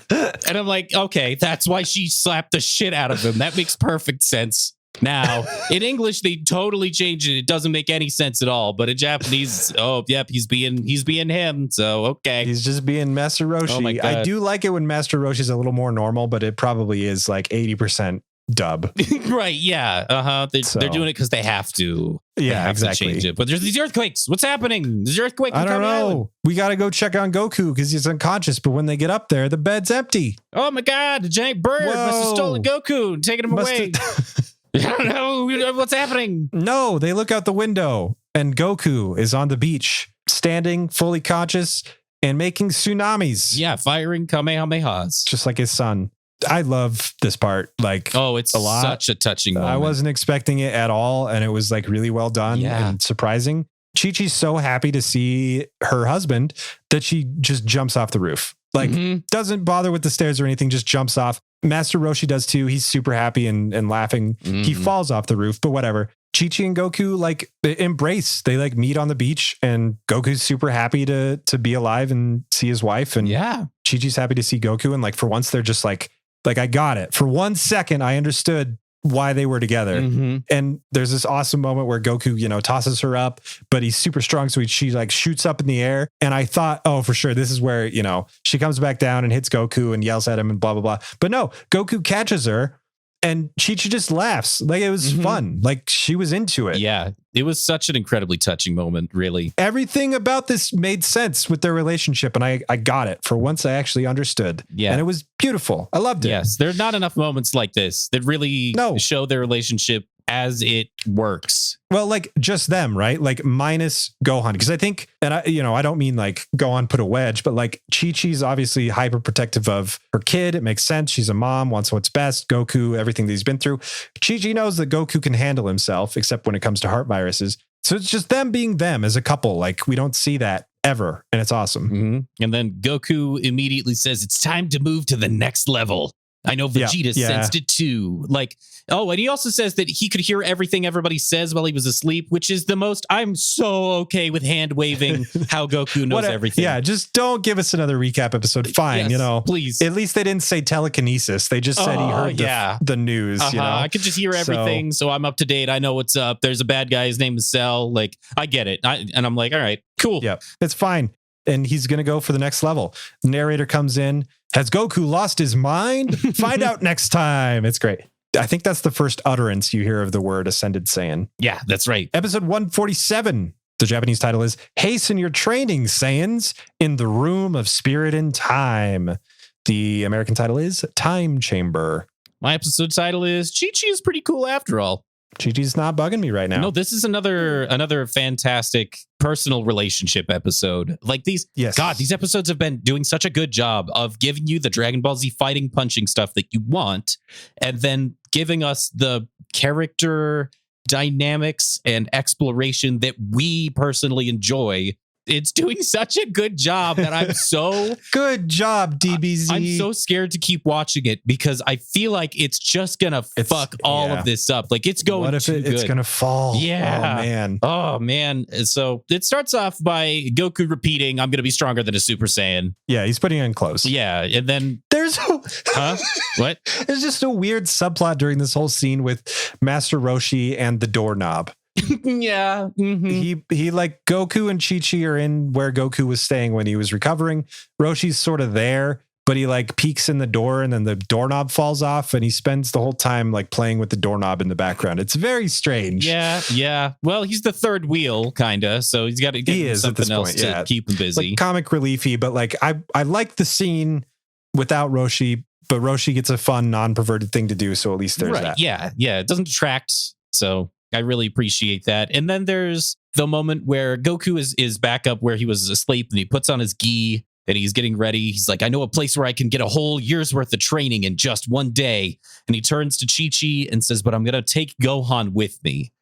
B: And I'm like, okay, that's why she slapped the shit out of him. That makes perfect sense. Now, in English, they totally change it. It doesn't make any sense at all. But in Japanese, oh, yep, he's being him. So, okay.
A: He's just being Master Roshi.
B: Oh my God.
A: I do like it when Master Roshi's a little more normal, but it probably is like 80% dub.
B: Right, yeah. Uh-huh. They're doing it because they have to.
A: Yeah,
B: They have to
A: exactly.
B: change it. But there's these earthquakes. What's happening? There's an earthquake.
A: I
B: in
A: don't
B: Kami Island.
A: know. We got to go check on Goku because he's unconscious. But when they get up there, the bed's empty.
B: Oh my God, a giant bird must have
A: Whoa.
B: stolen Goku and taken him away. I don't know what's happening.
A: No, they look out the window and Goku is on the beach, standing fully conscious and making tsunamis.
B: Yeah, firing Kamehamehas.
A: Just like his son. I love this part.
B: Oh, it's
A: a lot.
B: such a touching moment.
A: I wasn't expecting it at all. And it was really well done and surprising. Chi-Chi's so happy to see her husband that she just jumps off the roof. Doesn't bother with the stairs or anything, just jumps off. Master Roshi does too. He's super happy and laughing. He falls off the roof, but whatever. Chi-Chi and Goku they embrace. They meet on the beach and Goku's super happy to be alive and see his wife. And Chi-Chi's happy to see Goku. And for once they're just like, I got it. For 1 second, I understood why they were together. And there's this awesome moment where Goku, tosses her up, but he's super strong. So she shoots up in the air. And I thought, oh, for sure, this is where, she comes back down and hits Goku and yells at him and blah, blah, blah. But no, Goku catches her and Chi-Chi just laughs. It was fun. She was into it.
B: Yeah, it was such an incredibly touching moment, really.
A: Everything about this made sense with their relationship. And I got it. For once, I actually understood. Yeah. And it was beautiful. I loved it.
B: Yes, there are not enough moments like this that really show their relationship as it works.
A: Well, just them, right? Minus Gohan. Because I think, and I don't mean Gohan put a wedge, but Chi-Chi's obviously hyper protective of her kid. It makes sense. She's a mom, wants what's best. Goku, everything that he's been through. Chi-Chi knows that Goku can handle himself, except when it comes to heart viruses. So it's just them being them as a couple. We don't see that ever. And it's awesome.
B: And then Goku immediately says, it's time to move to the next level. I know Vegeta sensed it too. And he also says that he could hear everything everybody says while he was asleep, which is the most, I'm so okay with hand waving how Goku knows everything.
A: Yeah, just don't give us another recap episode. Fine,
B: please.
A: At least they didn't say telekinesis. They just said he heard the news.
B: I could just hear everything, so I'm up to date. I know what's up. There's a bad guy. His name is Cell. I get it. And I'm like, all right, cool.
A: Yeah, it's fine. And he's going to go for the next level. The narrator comes in. Has Goku lost his mind? Find out next time. It's great. I think that's the first utterance you hear of the word Ascended Saiyan.
B: Yeah, that's right.
A: Episode 147. The Japanese title is Hasten Your Training, Saiyans, in the Room of Spirit and Time. The American title is Time Chamber.
B: My episode title is Chi-Chi is pretty cool after all.
A: Chi-Chi's not bugging me right now.
B: No, this is another fantastic personal relationship episode. Like these,
A: yes.
B: God, these episodes have been doing such a good job of giving you the Dragon Ball Z fighting, punching stuff that you want, and then giving us the character dynamics and exploration that we personally enjoy. It's doing such a good job that I'm so
A: good job, DBZ.
B: I'm so scared to keep watching it because I feel like it's just gonna fuck all of this up. Like it's going.
A: What if
B: too
A: it's
B: good.
A: gonna fall?
B: Yeah. Oh man. So it starts off by Goku repeating, "I'm gonna be stronger than a Super Saiyan."
A: Yeah, he's putting in clothes.
B: Yeah, and then
A: there's
B: what?
A: There's just a weird subplot during this whole scene with Master Roshi and the doorknob.
B: Yeah. Mm-hmm.
A: He like Goku and Chi-Chi are in where Goku was staying when he was recovering. Roshi's sort of there, but he like peeks in the door and then the doorknob falls off and he spends the whole time like playing with the doorknob in the background. It's very strange.
B: Yeah. Well, he's the third wheel, kind of. So he's got to get something else to keep him busy.
A: Like comic reliefy, but like I like the scene without Roshi, but Roshi gets a fun, non-perverted thing to do. So at least there's that.
B: Yeah. It doesn't detract. So I really appreciate that. And then there's the moment where Goku is back up where he was asleep and he puts on his gi and he's getting ready. He's like, I know a place where I can get a whole year's worth of training in just one day. And he turns to Chi-Chi and says, but I'm going to take Gohan with me.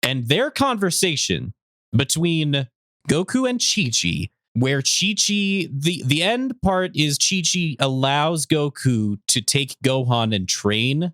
B: And their conversation between Goku and Chi-Chi, where Chi-Chi, the end part is Chi-Chi allows Goku to take Gohan and train.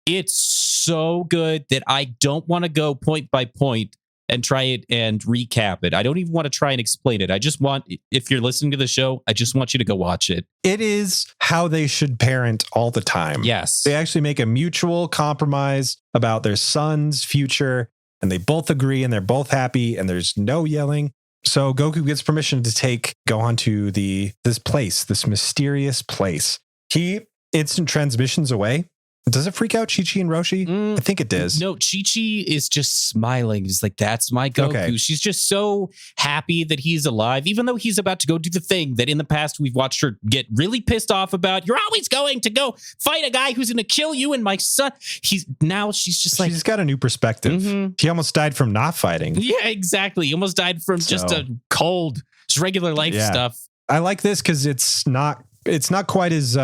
B: It's so good that I don't want to go point by point and try it and recap it. I don't even want to try and explain it. I just want, if you're listening to the show, I just want you to go watch it.
A: It is how they should parent all the time.
B: Yes.
A: They actually make a mutual compromise about their son's future, and they both agree and they're both happy and there's no yelling. So Goku gets permission to take Gohan to this mysterious place. He instant transmissions away. Does it freak out Chi-Chi and Roshi? I think it does.
B: No, Chi-Chi is just smiling. He's like, that's my Goku. Okay. She's just so happy that he's alive, even though he's about to go do the thing that in the past we've watched her get really pissed off about. You're always going to go fight a guy who's going to kill you and my son. She's just like...
A: She's got a new perspective. Mm-hmm. He almost died from not fighting.
B: Yeah, exactly. He almost died from just a cold, just regular life stuff.
A: I like this because it's not quite as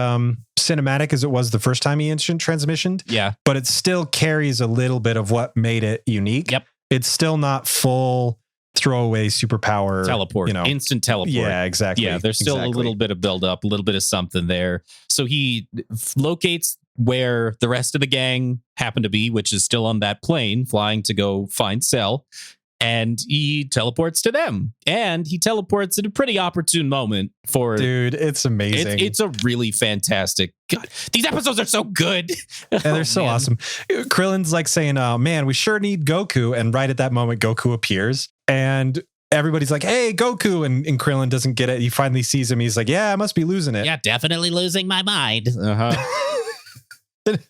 A: cinematic as it was the first time he instant transmissioned.
B: Yeah.
A: But it still carries a little bit of what made it unique.
B: Yep.
A: It's still not full throwaway superpower.
B: Teleport. Instant teleport.
A: Yeah, exactly.
B: Yeah, there's still a little bit of buildup, a little bit of something there. So he locates where the rest of the gang happen to be, which is still on that plane flying to go find Cell. And he teleports to them. And he teleports at a pretty opportune moment for...
A: Dude, it's amazing.
B: It's a really fantastic... God, these episodes are so good.
A: And they're so awesome. Krillin's like saying, oh man, we sure need Goku. And right at that moment, Goku appears. And everybody's like, hey, Goku. And Krillin doesn't get it. He finally sees him. He's like, yeah, I must be losing it.
B: Yeah, definitely losing my mind. Uh-huh.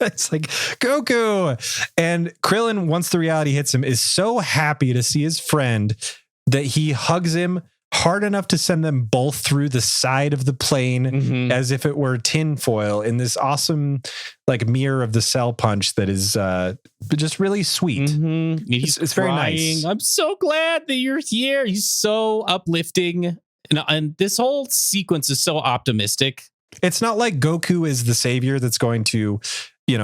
A: It's like Goku. And Krillin, once the reality hits him, is so happy to see his friend that he hugs him hard enough to send them both through the side of the plane as if it were tinfoil in this awesome like mirror of the Cell punch that is just really sweet. It's very nice.
B: I'm so glad that you're here. He's so uplifting. And this whole sequence is so optimistic.
A: It's not like Goku is the savior that's going to,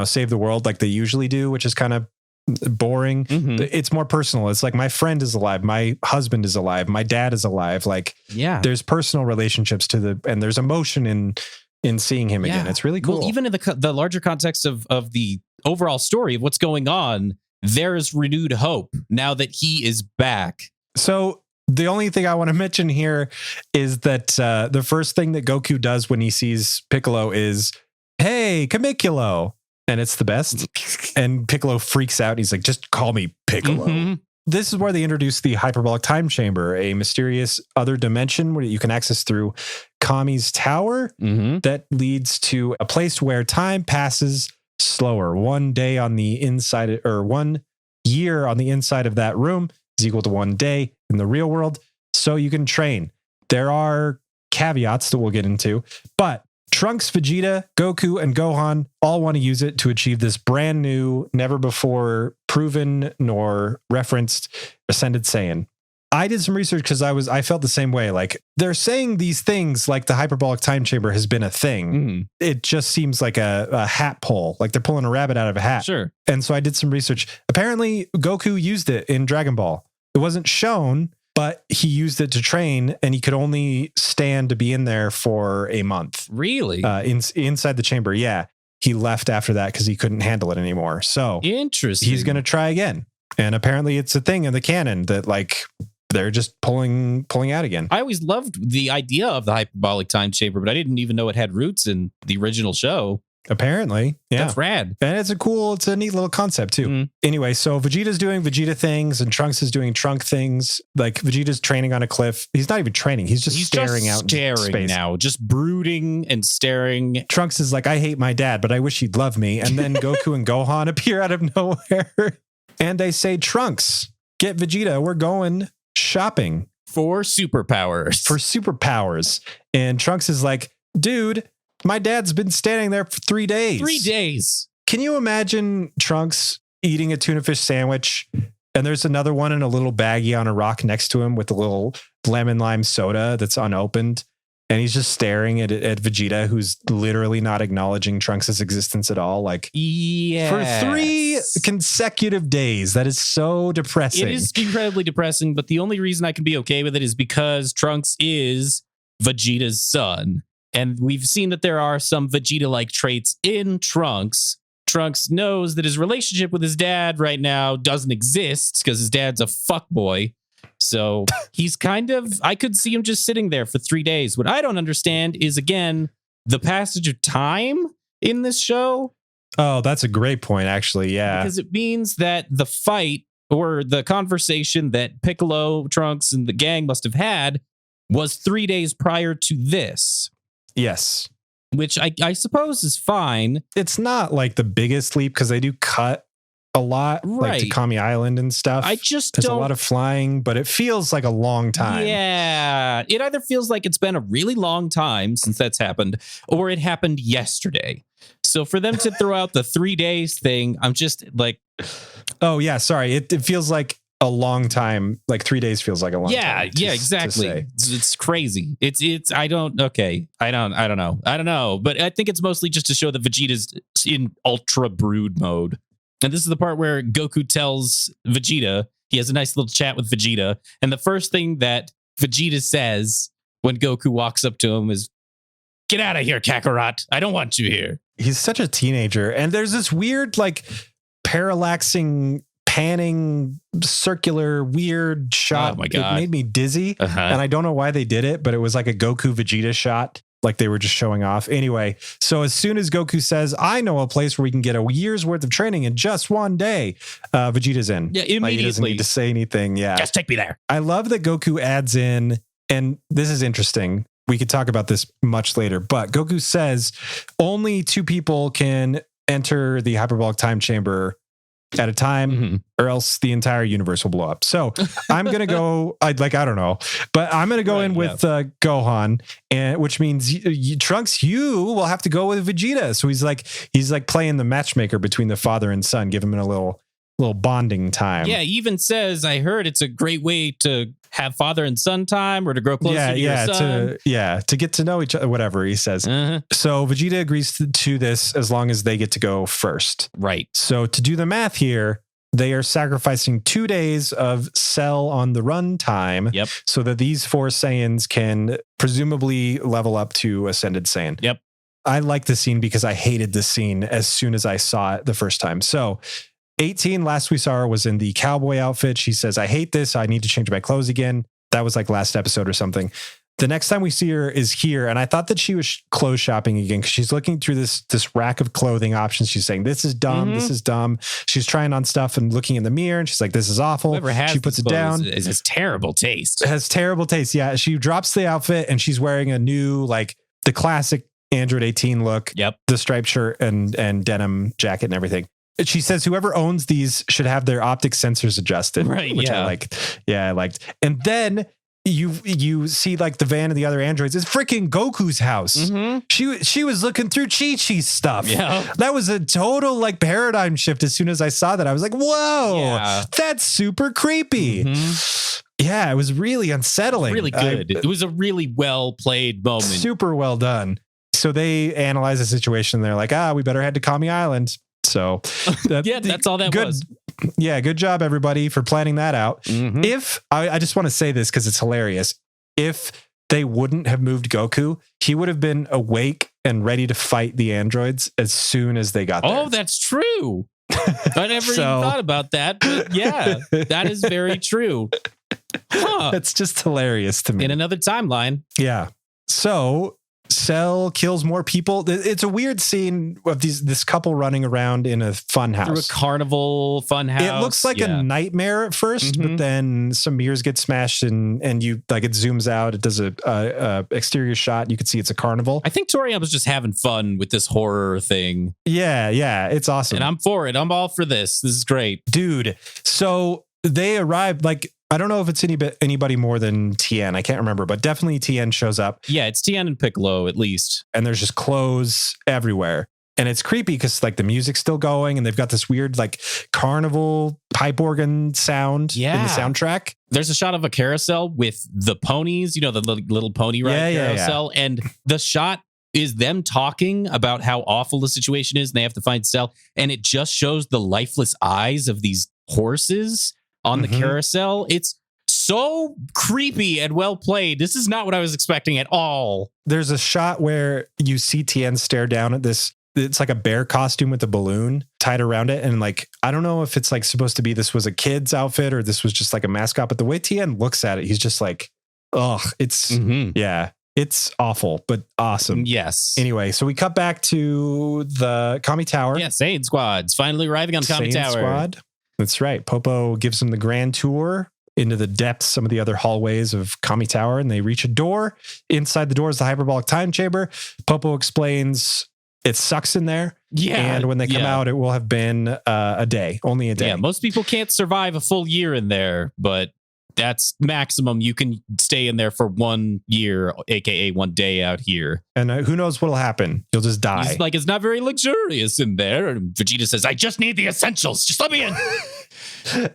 A: save the world like they usually do, which is kind of boring. It's more personal. It's like my friend is alive. My husband is alive. My dad is alive. Like, there's personal relationships and there's emotion in seeing him again. It's really cool.
B: Well, even in the larger context of the overall story of what's going on, there is renewed hope now that he is back.
A: So the only thing I want to mention here is that the first thing that Goku does when he sees Piccolo is, hey, Kamikulo. And it's the best. And Piccolo freaks out. He's like, just call me Piccolo. This is where they introduce the hyperbolic time chamber, a mysterious other dimension where you can access through Kami's tower that leads to a place where time passes slower. 1 day on the inside, or 1 year on the inside of that room is equal to 1 day in the real world. So you can train. There are caveats that we'll get into, but Trunks, Vegeta, Goku, and Gohan all want to use it to achieve this brand new, never before proven nor referenced Ascended Saiyan. I did some research because I felt the same way. Like, they're saying these things like the hyperbolic time chamber has been a thing. It just seems like a hat pull, like they're pulling a rabbit out of a hat.
B: Sure.
A: And so I did some research. Apparently, Goku used it in Dragon Ball. It wasn't shown, but he used it to train, and he could only stand to be in there for a month.
B: Really?
A: Inside the chamber. Yeah. He left after that because he couldn't handle it anymore. So
B: interesting.
A: He's going to try again. And apparently it's a thing in the canon that like they're just pulling out again.
B: I always loved the idea of the hyperbolic time chamber, but I didn't even know it had roots in the original show.
A: Apparently. Yeah.
B: That's rad.
A: And it's a neat little concept too. Anyway, so Vegeta's doing Vegeta things and Trunks is doing Trunk things. Like Vegeta's training on a cliff. He's not even training. He's just staring out into space
B: now, just brooding and staring.
A: Trunks is like, I hate my dad, but I wish he'd love me. And then Goku and Gohan appear out of nowhere. And they say, Trunks, get Vegeta. We're going shopping.
B: For superpowers. And Trunks is like, dude, my dad's been standing there for 3 days. 3 days.
A: Can you imagine Trunks eating a tuna fish sandwich and there's another one in a little baggie on a rock next to him with a little lemon lime soda that's unopened? And he's just staring at Vegeta, who's literally not acknowledging Trunks' existence at all. Like, for 3 consecutive days. That is so depressing.
B: It is incredibly depressing, but the only reason I can be okay with it is because Trunks is Vegeta's son. And we've seen that there are some Vegeta-like traits in Trunks. Trunks knows that his relationship with his dad right now doesn't exist because his dad's a fuckboy. So he's I could see him just sitting there for 3 days. What I don't understand is, again, the passage of time in this show.
A: Oh, that's a great point, actually. Yeah.
B: Because it means that the fight or the conversation that Piccolo, Trunks, and the gang must have had was 3 days prior to this.
A: Yes.
B: Which I suppose is fine.
A: It's not like the biggest leap because they do cut a lot,
B: right,
A: like to Kami Island and stuff. There's a lot of flying, but it feels like a long time.
B: Yeah. It either feels like it's been a really long time since that's happened, or it happened yesterday. So for them to throw out the 3 days thing, I'm just like,
A: oh yeah, sorry. It feels like a long time. Like 3 days feels like a long time.
B: Yeah, exactly. It's crazy. I don't know. But I think it's mostly just to show that Vegeta's in ultra brood mode. And this is the part where Goku tells Vegeta, he has a nice little chat with Vegeta. And the first thing that Vegeta says when Goku walks up to him is, "Get out of here, Kakarot. I don't want you here."
A: He's such a teenager. And there's this weird, like, parallaxing, panning, circular, weird shot.
B: Oh my God.
A: It made me dizzy. And I don't know why they did it, but it was like a Goku Vegeta shot. Like they were just showing off. Anyway, so as soon as Goku says, I know a place where we can get a year's worth of training in just 1 day, Vegeta's in.
B: Yeah, immediately.
A: Like, he doesn't need to say anything. Yeah.
B: Just take me there.
A: I love that Goku adds in, and this is interesting. We could talk about this much later, but Goku says only 2 people can enter the hyperbolic time chamber at a time, or else the entire universe will blow up. So I'm going to go, I don't know, but I'm going to go in with Gohan, and which means Trunks, you will have to go with Vegeta. So he's like playing the matchmaker between the father and son, give him a little bonding time.
B: Yeah, he even says, I heard it's a great way to have father and son time, or to grow closer to your son.
A: To get to know each other, whatever he says. So Vegeta agrees to this as long as they get to go first.
B: Right.
A: So to do the math here, they are sacrificing 2 days of Cell on the run time.
B: Yep.
A: So that these 4 Saiyans can presumably level up to Ascended Saiyan.
B: Yep.
A: I like the scene because I hated this scene as soon as I saw it the first time. So 18, last we saw her was in the cowboy outfit. She says, I hate this. I need to change my clothes again. That was like last episode or something. The next time we see her is here. And I thought that she was clothes shopping again because she's looking through this rack of clothing options. She's saying, this is dumb. This is dumb. She's trying on stuff and looking in the mirror and she's like, this is awful. She puts it down.
B: It has terrible taste.
A: It has terrible taste. Yeah. She drops the outfit and she's wearing a new, like the classic Android 18 look.
B: Yep.
A: The striped shirt and denim jacket and everything. She says whoever owns these should have their optic sensors adjusted.
B: Right.
A: Which I liked. Yeah, I liked. And then you see like the van and the other androids. It's freaking Goku's house.
B: Mm-hmm.
A: She was looking through Chi-Chi's stuff.
B: Yeah.
A: That was a total like paradigm shift. As soon as I saw that, I was like, whoa,
B: Yeah.
A: that's super creepy. Yeah, it was really unsettling.
B: Really good. It was a really well played moment.
A: Super well done. So they analyze the situation. They're like, we better head to Kami Island. So
B: that's all that was.
A: Yeah, good job, everybody, for planning that out.
B: Mhm.
A: If I just want to say this because it's hilarious. If they wouldn't have moved Goku, he would have been awake and ready to fight the androids as soon as they got there.
B: Oh, that's true. I never even thought about that. But yeah, that is very true. Huh.
A: That's just hilarious to me.
B: In another timeline.
A: Yeah. So Cell kills more people. It's a weird scene of this couple running around in a fun house.
B: Through a carnival fun house.
A: It looks like a nightmare at 1st, but then some mirrors get smashed and you like it zooms out. It does a exterior shot. You can see it's a carnival.
B: I think Toriyama's just having fun with this horror thing.
A: Yeah. It's awesome.
B: And I'm for it. I'm all for this. This is great.
A: Dude. So they arrived like, I don't know if it's anybody more than Tien. I can't remember, but definitely Tien shows up.
B: Yeah, it's Tien and Piccolo at least.
A: And there's just clothes everywhere. And it's creepy because like the music's still going and they've got this weird like carnival pipe organ sound in the soundtrack.
B: There's a shot of a carousel with the ponies, you know, the little pony ride carousel. Yeah. And the shot is them talking about how awful the situation is and they have to find Cell. And it just shows the lifeless eyes of these horses on the carousel. It's so creepy and well played. This is not what I was expecting at all.
A: There's a shot where you see Tien stare down at this. It's like a bear costume with a balloon tied around it. And like, I don't know if it's like supposed to be this was a kid's outfit or this was just like a mascot, but the way Tien looks at it, he's just like, it's it's awful, but awesome.
B: Yes.
A: Anyway, so we cut back to the Kami Tower.
B: Yeah, Saiyan Squad's finally arriving on Kami Tower.
A: Squad. That's right. Popo gives them the grand tour into the depths, some of the other hallways of Kami Tower, and they reach a door. Inside the door is the hyperbolic time chamber. Popo explains it sucks in there.
B: Yeah.
A: And when they come out, it will have been a day, only a day.
B: Yeah, most people can't survive a full year in there, but that's maximum. You can stay in there for 1 year, aka 1 day out here.
A: And who knows what'll happen? You'll just die.
B: He's like, it's not very luxurious in there. And Vegeta says, I just need the essentials. Just let me in.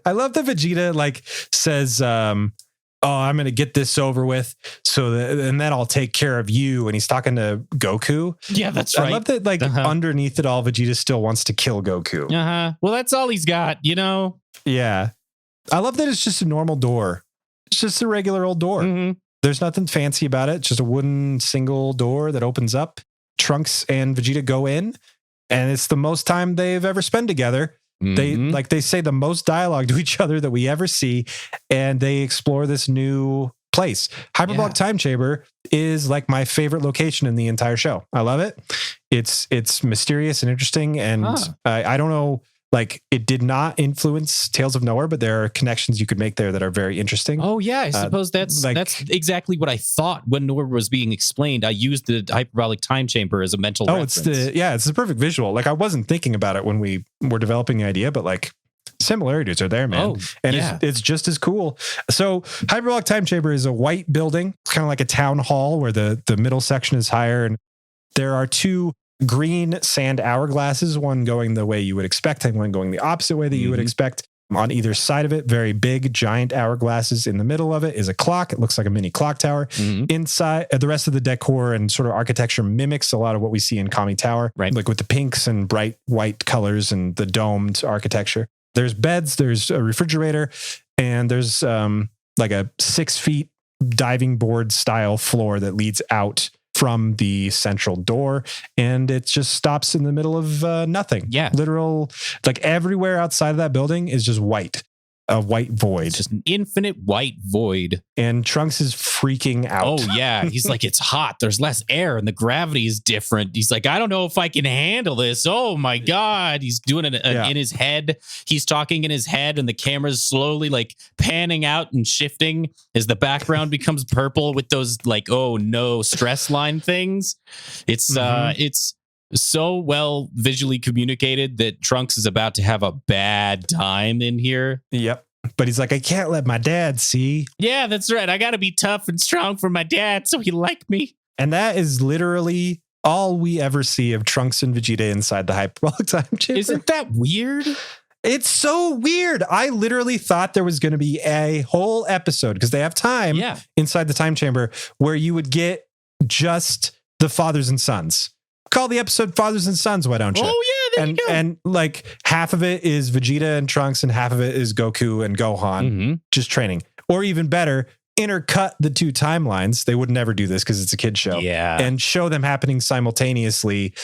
A: I love that Vegeta like says, I'm going to get this over with. And then I'll take care of you. And he's talking to Goku.
B: Yeah, that's right.
A: I love that like underneath it all, Vegeta still wants to kill Goku.
B: Well, that's all he's got, you know?
A: Yeah. I love that it's just a normal door. It's just a regular old door. There's nothing fancy about it. It's just a wooden single door that opens up. Trunks and Vegeta go in, and it's the most time they've ever spent together. They say the most dialogue to each other that we ever see, and they explore this new place. Hyperbolic Time Chamber is like my favorite location in the entire show. I love it. It's mysterious and interesting, and I don't know. Like it did not influence Tales of Nowhere, but there are connections you could make there that are very interesting.
B: Oh yeah, I suppose that's exactly what I thought when Nowhere was being explained. I used the hyperbolic time chamber as a mental reference.
A: It's the perfect visual. Like I wasn't thinking about it when we were developing the idea, but like similarities are there, man. It's just as cool. So hyperbolic time chamber is a white building, kind of like a town hall where the middle section is higher, and there are two green sand hourglasses, one going the way you would expect and one going the opposite way that you would expect. On either side of it, very big, giant hourglasses. In the middle of it is a clock. It looks like a mini clock tower. Inside, the rest of the decor and sort of architecture mimics a lot of what we see in Kami Tower,
B: right?
A: Like with the pinks and bright white colors and the domed architecture. There's beds, there's a refrigerator, and there's like a 6 feet diving board style floor that leads out from the central door, and it just stops in the middle of nothing.
B: Yeah.
A: Literal, like everywhere outside of that building is just white. A white void.
B: It's just an infinite white void.
A: And Trunks is freaking out.
B: Oh, yeah. He's like, it's hot. There's less air and the gravity is different. He's like, I don't know if I can handle this. Oh, my God. He's doing it in his head. He's talking in his head and the camera's slowly like panning out and shifting as the background becomes purple with those like, oh, no, stress line things. It's so well visually communicated that Trunks is about to have a bad time in here.
A: Yep. But he's like, I can't let my dad see.
B: Yeah, that's right. I got to be tough and strong for my dad so he like me.
A: And that is literally all we ever see of Trunks and Vegeta inside the hyperbolic time chamber.
B: Isn't that weird?
A: It's so weird. I literally thought there was going to be a whole episode, because they have time inside the time chamber, where you would get just the fathers and sons. Call the episode Fathers and Sons, why don't you?
B: Oh, yeah, there you go.
A: And like half of it is Vegeta and Trunks, and half of it is Goku and Gohan just training. Or even better, intercut the two timelines. They would never do this because it's a kid show.
B: Yeah.
A: And show them happening simultaneously,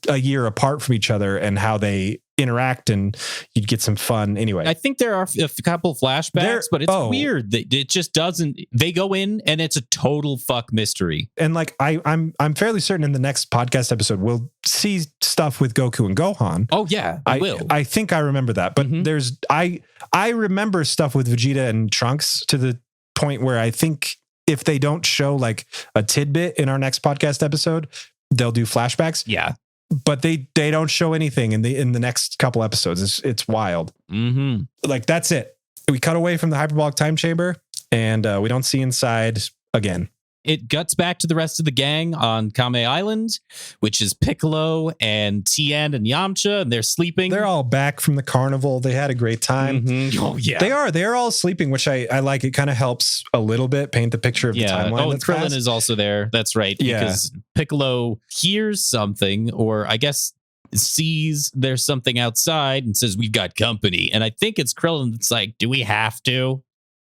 A: a year apart from each other, and how they interact, and you'd get some fun anyway.
B: I think there are a couple flashbacks, but it's weird that it just doesn't. They go in and it's a total fuck mystery.
A: And like I'm fairly certain in the next podcast episode we'll see stuff with Goku and Gohan.
B: Oh yeah, I will.
A: I think I remember that, but I remember stuff with Vegeta and Trunks to the point where I think if they don't show like a tidbit in our next podcast episode, they'll do flashbacks.
B: Yeah.
A: But they don't show anything in the next couple episodes. It's wild. Like, that's it. We cut away from the hyperbolic time chamber, and we don't see inside again.
B: It guts back to the rest of the gang on Kame Island, which is Piccolo and Tien and Yamcha, and they're sleeping.
A: They're all back from the carnival. They had a great time.
B: Oh, yeah.
A: They are all sleeping, which I like. It kind of helps a little bit paint the picture of the timeline.
B: Oh, and Krillin is also there. That's right.
A: Yeah.
B: Because Piccolo hears something, or I guess sees there's something outside and says, we've got company. And I think it's Krillin that's like, do we have to?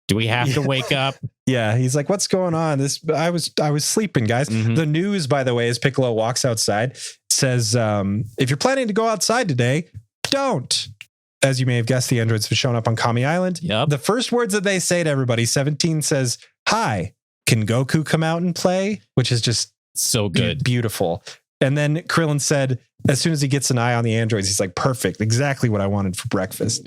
B: Do we have to wake up?
A: Yeah, he's like, what's going on? I was sleeping, guys. The news, by the way, as Piccolo walks outside, says, if you're planning to go outside today, don't. As you may have guessed, the androids have shown up on Kami Island.
B: Yep.
A: The first words that they say to everybody, 17 says, hi, can Goku come out and play? Which is just
B: so good.
A: Beautiful. And then Krillin said, as soon as he gets an eye on the androids, he's like, perfect. Exactly what I wanted for breakfast.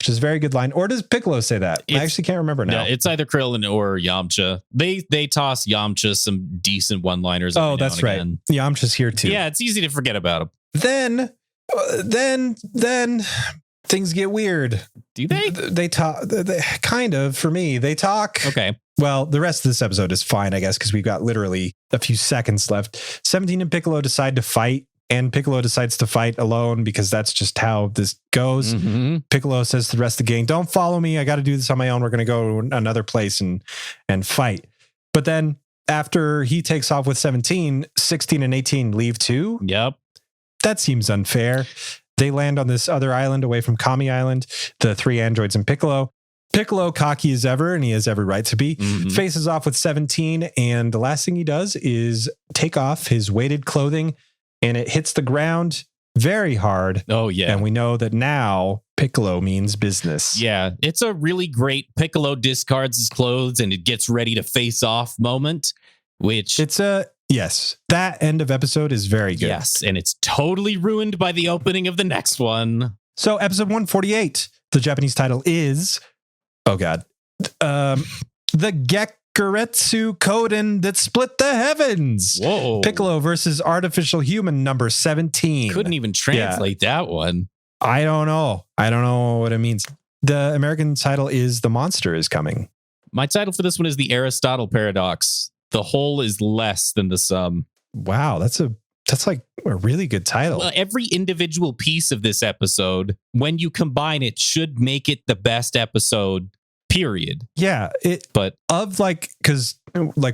A: Which is a very good line. Or does Piccolo say that? I actually can't remember now.
B: Yeah, it's either Krillin or Yamcha. They toss Yamcha some decent one-liners.
A: Oh, that's right. Again. Yamcha's here too.
B: Yeah, it's easy to forget about him.
A: Then things get weird.
B: Do they?
A: They talk. They, kind of, for me. They talk.
B: Okay.
A: Well, the rest of this episode is fine, I guess, because we've got literally a few seconds left. 17 and Piccolo decide to fight. And Piccolo decides to fight alone because that's just how this goes. Piccolo says to the rest of the gang, don't follow me. I got to do this on my own. We're going to go to another place and fight. But then after he takes off with 17, 16 and 18 leave too.
B: Yep.
A: That seems unfair. They land on this other island away from Kami Island, the three androids and Piccolo. Piccolo, cocky as ever, and he has every right to be, faces off with 17. And the last thing he does is take off his weighted clothing, and it hits the ground very hard.
B: Oh, yeah.
A: And we know that now Piccolo means business.
B: Yeah, it's a really great Piccolo discards his clothes and it gets ready to face off moment, which...
A: Yes, that end of episode is very good.
B: Yes, and it's totally ruined by the opening of the next one.
A: So episode 148, the Japanese title is... Oh, God. The Gekiretsu Koden that split the heavens.
B: Whoa.
A: Piccolo versus artificial human number 17.
B: Couldn't even translate that one.
A: I don't know. I don't know what it means. The American title is The Monster is Coming.
B: My title for this one is The Aristotle Paradox. The whole is less than the sum.
A: Wow, that's like a really good title.
B: Well, every individual piece of this episode, when you combine it, should make it the best episode, period.
A: Yeah. Because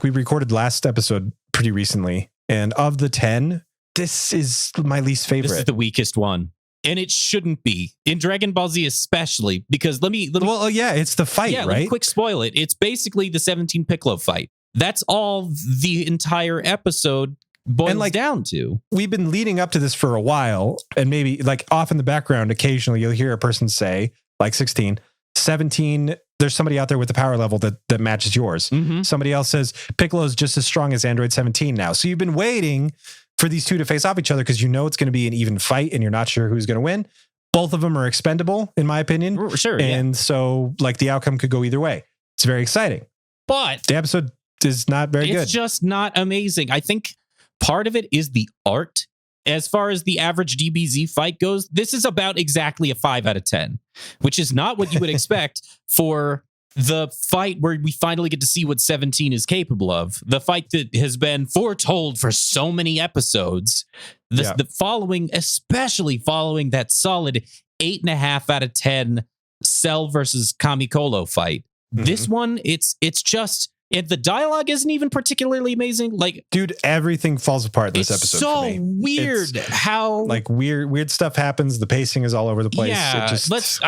A: we recorded last episode pretty recently, and of the 10, this is my least favorite.
B: This is the weakest one. And it shouldn't be. In Dragon Ball Z especially, because let me
A: Well, yeah, it's the fight, right?
B: Let me quick spoil it. It's basically the 17 Piccolo fight. That's all the entire episode boils down to.
A: We've been leading up to this for a while, and maybe like off in the background, occasionally you'll hear a person say, like 16, 17, there's somebody out there with the power level that matches yours. Somebody else says Piccolo's just as strong as Android 17 now. So you've been waiting for these two to face off each other because you know it's going to be an even fight and you're not sure who's going to win. Both of them are expendable, in my opinion.
B: Sure.
A: And so like the outcome could go either way. It's very exciting.
B: But
A: the episode is not very good.
B: It's just not amazing. I think part of it is the art as far as the average DBZ fight goes, this is about exactly a 5 out of 10, which is not what you would expect for the fight where we finally get to see what 17 is capable of. The fight that has been foretold for so many episodes. The following, especially following that solid 8.5 out of 10 Cell versus Kamikolo fight. This one, it's just... the dialogue isn't even particularly amazing. Like,
A: dude, everything falls apart this episode.
B: So
A: for me.
B: Weird how
A: like weird stuff happens. The pacing is all over the place.
B: Yeah, let's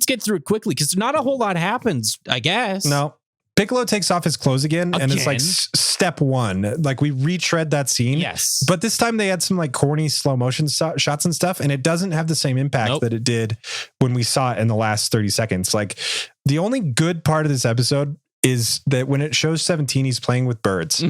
B: get through it quickly because not a whole lot happens. I guess
A: no. Piccolo takes off his clothes again. And it's like step one. Like we retread that scene.
B: Yes,
A: but this time they had some like corny slow motion shots and stuff, and it doesn't have the same impact that it did when we saw it in the last 30 seconds. Like the only good part of this episode is that when it shows 17, he's playing with birds.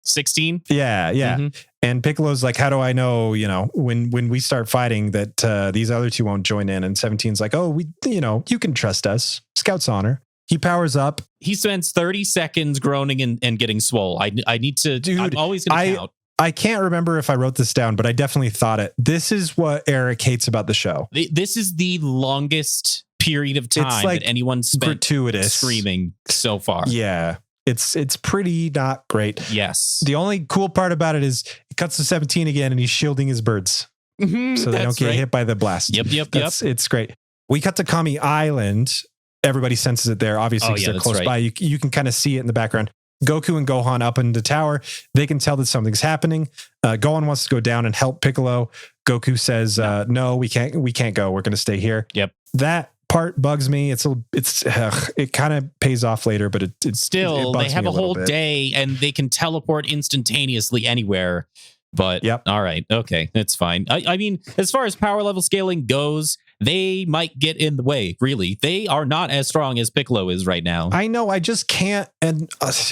B: 16.
A: Yeah. And Piccolo's like, how do I know, when we start fighting that these other two won't join in? And 17's like, oh, you can trust us. Scout's honor. He powers up.
B: He spends 30 seconds groaning and getting swole. I need to, dude, I'm always going to count.
A: I can't remember if I wrote this down, but I definitely thought it. This is what Eric hates about the show.
B: This is the longest period of time that anyone spent screaming so far.
A: Yeah. It's pretty not great.
B: Yes.
A: The only cool part about it is it cuts to 17 again and he's shielding his birds. So they don't get hit by the blast.
B: Yep.
A: It's great. We cut to Kami Island. Everybody senses it there, obviously, because they're close by. You can kind of see it in the background. Goku and Gohan up in the tower. They can tell that something's happening. Gohan wants to go down and help Piccolo. Goku says, no, we can't go. We're going to stay here.
B: Yep.
A: That part bugs me. It kind of pays off later, but it's
B: still, they have a whole day and they can teleport instantaneously anywhere. But all right. Okay. That's fine. I mean, as far as power level scaling goes, they might get in the way, really. They are not as strong as Piccolo is right now.
A: I know. I just can't. And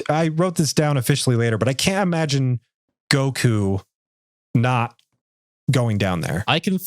A: I wrote this down officially later, but I can't imagine Goku not going down there.
B: I can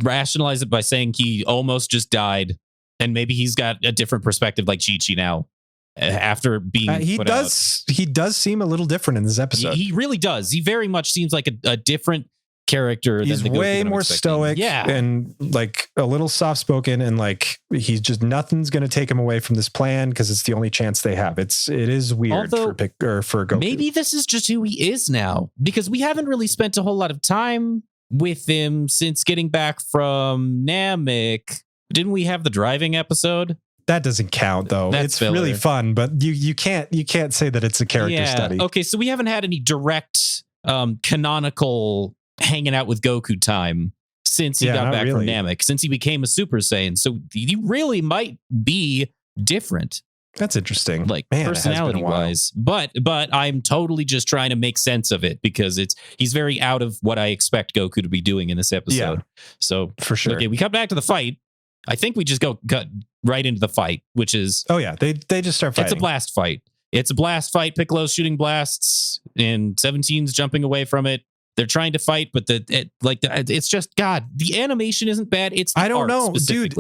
B: rationalize it by saying he almost just died. And maybe he's got a different perspective like Chi-Chi now. After being
A: he does seem a little different in this episode.
B: He really does. He very much seems like a different character.
A: He's
B: than the
A: way more stoic, and like a little soft spoken, and like he's just nothing's going to take him away from this plan because it's the only chance they have. It is weird for Goku.
B: Maybe this is just who he is now because we haven't really spent a whole lot of time with him since getting back from Namek. Didn't we have the driving episode?
A: That doesn't count though. It's really fun, but you can't say that it's a character study.
B: Okay, so we haven't had any direct canonical hanging out with Goku time since he got back from Namek, since he became a Super Saiyan. So he really might be different.
A: That's interesting.
B: Like personality wise. But I'm totally just trying to make sense of it because he's very out of what I expect Goku to be doing in this episode.
A: Yeah,
B: so
A: for sure.
B: Okay, we come back to the fight. I think we just cut right into the fight, which is...
A: Oh, yeah. They just start fighting.
B: It's a blast fight. It's a blast fight. Piccolo's shooting blasts and 17's jumping away from it. They're trying to fight, but it's just, God, the animation isn't bad. It's
A: I don't know, dude.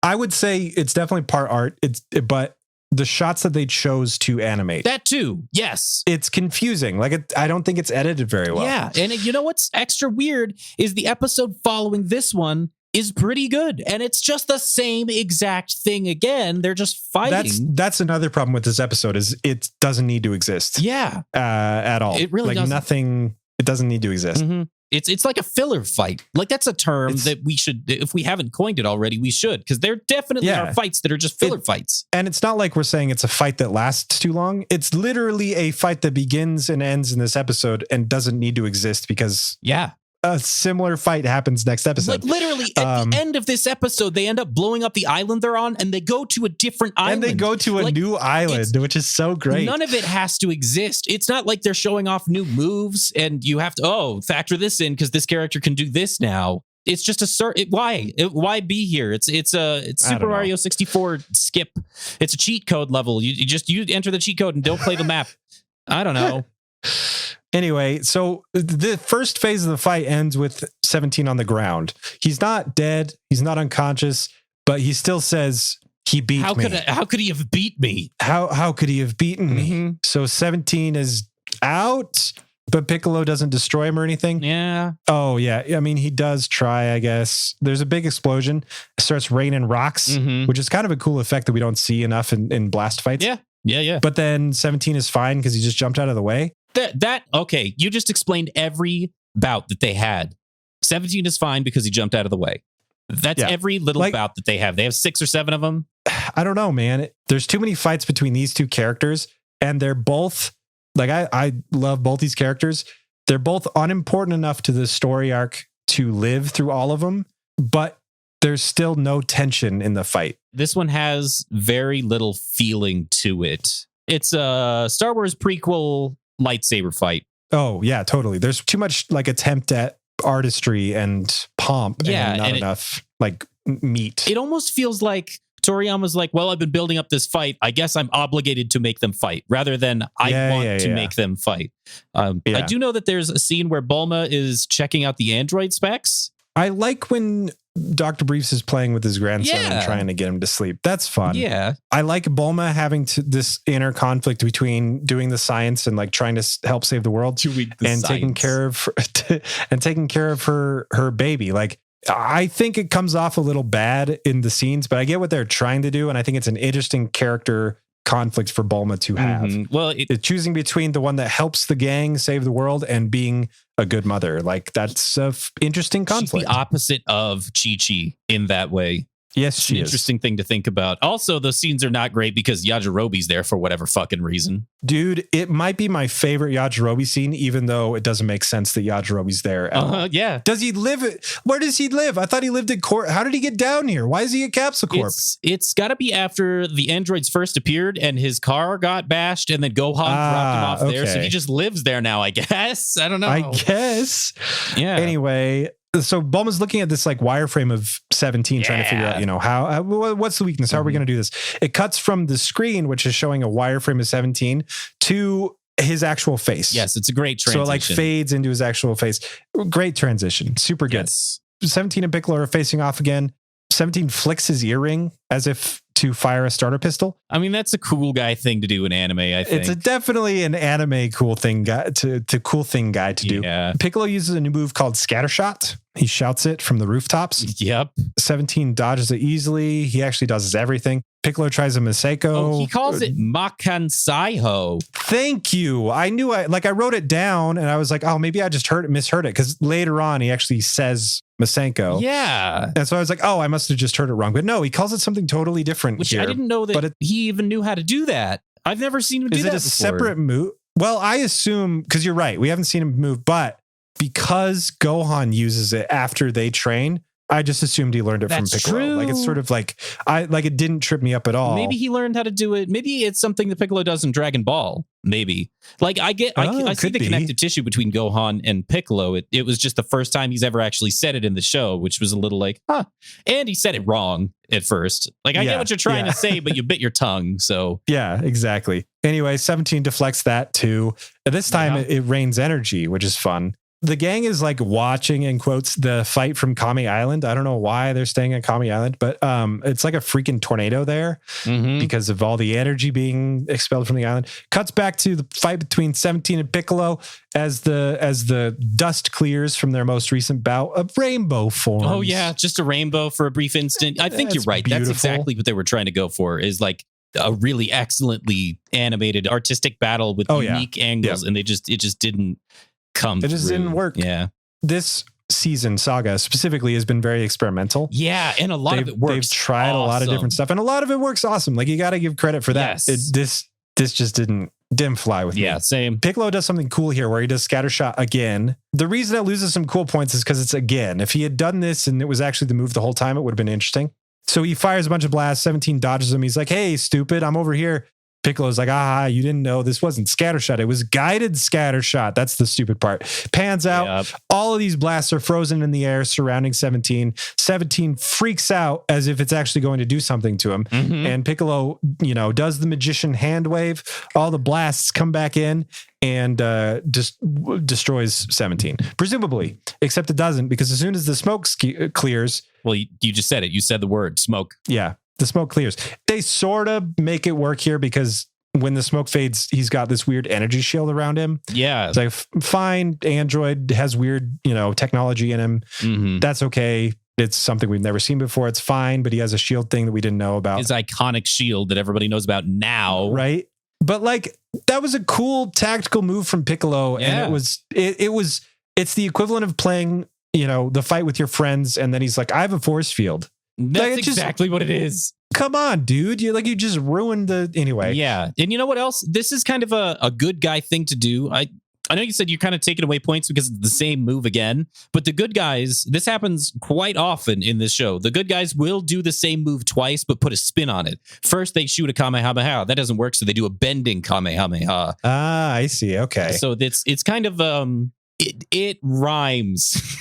A: I would say it's definitely part art. But the shots that they chose to animate.
B: That too. Yes.
A: It's confusing. I don't think it's edited very well.
B: Yeah. And you know what's extra weird is the episode following this one is pretty good. And it's just the same exact thing again. They're just fighting.
A: That's another problem with this episode is it doesn't need to exist.
B: Yeah.
A: At all.
B: It really doesn't.
A: Nothing. It doesn't need to exist.
B: Mm-hmm. It's like a filler fight. Like that's a term that we should, if we haven't coined it already, we should, because there definitely are fights that are just filler fights.
A: And it's not like we're saying it's a fight that lasts too long. It's literally a fight that begins and ends in this episode and doesn't need to exist because a similar fight happens next episode.
B: Like literally at the end of this episode, they end up blowing up the island they're on and they go to a different island.
A: And they go to a new island, which is so great.
B: None of it has to exist. It's not like they're showing off new moves and you have to, factor this in because this character can do this now. It's just why be here? It's Super Mario 64 skip. It's a cheat code level. You enter the cheat code and don't play the map. I don't know.
A: Anyway, so the first phase of the fight ends with 17 on the ground. He's not dead. He's not unconscious, but he still says he beat me.
B: How could he have beat me?
A: How could he have beaten me? So 17 is out. but Piccolo doesn't destroy him or anything.
B: Yeah.
A: Oh, yeah. I mean, he does try, I guess. There's a big explosion. It starts raining rocks, which is kind of a cool effect that we don't see enough in blast fights.
B: Yeah.
A: But then 17 is fine because he just jumped out of the way.
B: Okay, you just explained every bout that they had. 17 is fine because he jumped out of the way. That's every little bout that they have. They have 6 or 7 of them.
A: I don't know, man. There's too many fights between these two characters, and they're both, like, I love both these characters. They're both unimportant enough to the story arc to live through all of them, but there's still no tension in the fight.
B: This one has very little feeling to it. It's a Star Wars prequel lightsaber fight.
A: Oh, yeah, totally. There's too much like attempt at artistry and pomp and not enough like meat.
B: It almost feels like Toriyama's like, well, I've been building up this fight. I guess I'm obligated to make them fight rather than I want to make them fight. I do know that there's a scene where Bulma is checking out the android specs.
A: I like when Dr. Briefs is playing with his grandson and trying to get him to sleep. That's fun.
B: Yeah.
A: I like Bulma having this inner conflict between doing the science and like trying to help save the world taking care of her baby. Like, I think it comes off a little bad in the scenes, but I get what they're trying to do. And I think it's an interesting character conflict for Bulma to have.
B: Well,
A: it's choosing between the one that helps the gang save the world and being a good mother. Like, that's a interesting conflict.
B: She's the opposite of Chi-Chi in that way.
A: Yes,
B: it's an interesting thing to think about. Also, those scenes are not great because Yajirobe's there for whatever fucking reason.
A: Dude, it might be my favorite Yajirobe scene, even though it doesn't make sense that Yajirobe's there.
B: Yeah.
A: Does he live? Where does he live? I thought he lived at Corp. How did he get down here? Why is he at Capsule Corp?
B: It's got to be after the androids first appeared and his car got bashed and then Gohan dropped him off there. So he just lives there now, I guess. I don't know.
A: I guess.
B: Yeah.
A: Anyway, so Bulma's looking at this like wireframe of 17, trying to figure out, how what's the weakness? How are we going to do this? It cuts from the screen, which is showing a wireframe of 17, to his actual face.
B: Yes, it's a great transition.
A: So like fades into his actual face. Great transition. Super good.
B: Yes.
A: 17 and Piccolo are facing off again. 17 flicks his earring as if to fire a starter pistol.
B: I mean, that's a cool guy thing to do in anime, I think.
A: It's definitely an anime cool thing guy to do.
B: Yeah.
A: Piccolo uses a new move called Scattershot. He shouts it from the rooftops.
B: Yep.
A: 17 dodges it easily. He actually does everything. Piccolo tries a Maseko.
B: Oh, he calls it Makansaiho.
A: Thank you. I knew I wrote it down and I was like, oh, maybe I just misheard it. Because later on, he actually says Masenko.
B: Yeah.
A: And so I was like, oh, I must have just heard it wrong. But no, he calls it something totally different.
B: Which
A: here.
B: I didn't know that he even knew how to do that. I've never seen him do that before.
A: Is it a separate move? Well, I assume, because you're right, we haven't seen him move, but because Gohan uses it after they train, I just assumed he learned it from Piccolo.
B: True.
A: Like, it's sort of like, it didn't trip me up at all.
B: Maybe he learned how to do it. Maybe it's something that Piccolo does in Dragon Ball. Maybe. Like, I see the connective tissue between Gohan and Piccolo. It was just the first time he's ever actually said it in the show, which was a little like, huh. And he said it wrong at first. Like, I get what you're trying to say, but you bit your tongue. So
A: yeah, exactly. Anyway, 17 deflects that too. This time it rains energy, which is fun. The gang is like watching, in quotes, the fight from Kami Island. I don't know why they're staying at Kami Island, but it's like a freaking tornado there because of all the energy being expelled from the island. Cuts back to the fight between 17 and Piccolo as the dust clears from their most recent bout. A rainbow forms.
B: Oh yeah, just a rainbow for a brief instant. I think you're right.
A: Beautiful.
B: That's exactly what they were trying to go for. Is like a really excellently animated artistic battle with unique angles, and it just didn't come through.
A: It just didn't work.
B: Yeah.
A: This season, Saga specifically, has been very experimental.
B: Yeah, and a lot of it works.
A: They've tried a lot of different stuff, and a lot of it works awesome. Like, you got to give credit for that.
B: Yes.
A: This just didn't fly with me.
B: Yeah, same.
A: Piccolo does something cool here where he does Scattershot again. The reason it loses some cool points is because it's again. If he had done this and it was actually the move the whole time, it would have been interesting. So he fires a bunch of blasts. 17 dodges him. He's like, hey, stupid, I'm over here. Piccolo's like, you didn't know this wasn't scattershot. It was guided scattershot. That's the stupid part. Pans out. Yep. All of these blasts are frozen in the air surrounding 17. 17 freaks out as if it's actually going to do something to him. And Piccolo, does the magician hand wave. All the blasts come back in and just destroys 17. Presumably, except it doesn't, because as soon as the smoke clears.
B: Well, you just said it. You said the word smoke.
A: Yeah. The smoke clears. They sort of make it work here because when the smoke fades, he's got this weird energy shield around him.
B: Yeah.
A: It's like, fine, Android has weird, technology in him.
B: Mm-hmm.
A: That's okay. It's something we've never seen before. It's fine, but he has a shield thing that we didn't know about.
B: His iconic shield that everybody knows about now.
A: Right. But like, that was a cool tactical move from Piccolo.
B: Yeah.
A: And it's the equivalent of playing, the fight with your friends. And then he's like, I have a force field.
B: That's exactly what it is.
A: Come on, dude. You just ruined anyway.
B: Yeah. And you know what else? This is kind of a good guy thing to do. I know you said you're kind of taking away points because it's the same move again, but the good guys, this happens quite often in this show. The good guys will do the same move twice, but put a spin on it. First, they shoot a Kamehameha. That doesn't work, so they do a bending Kamehameha.
A: Ah, I see. Okay.
B: So it's kind of it rhymes.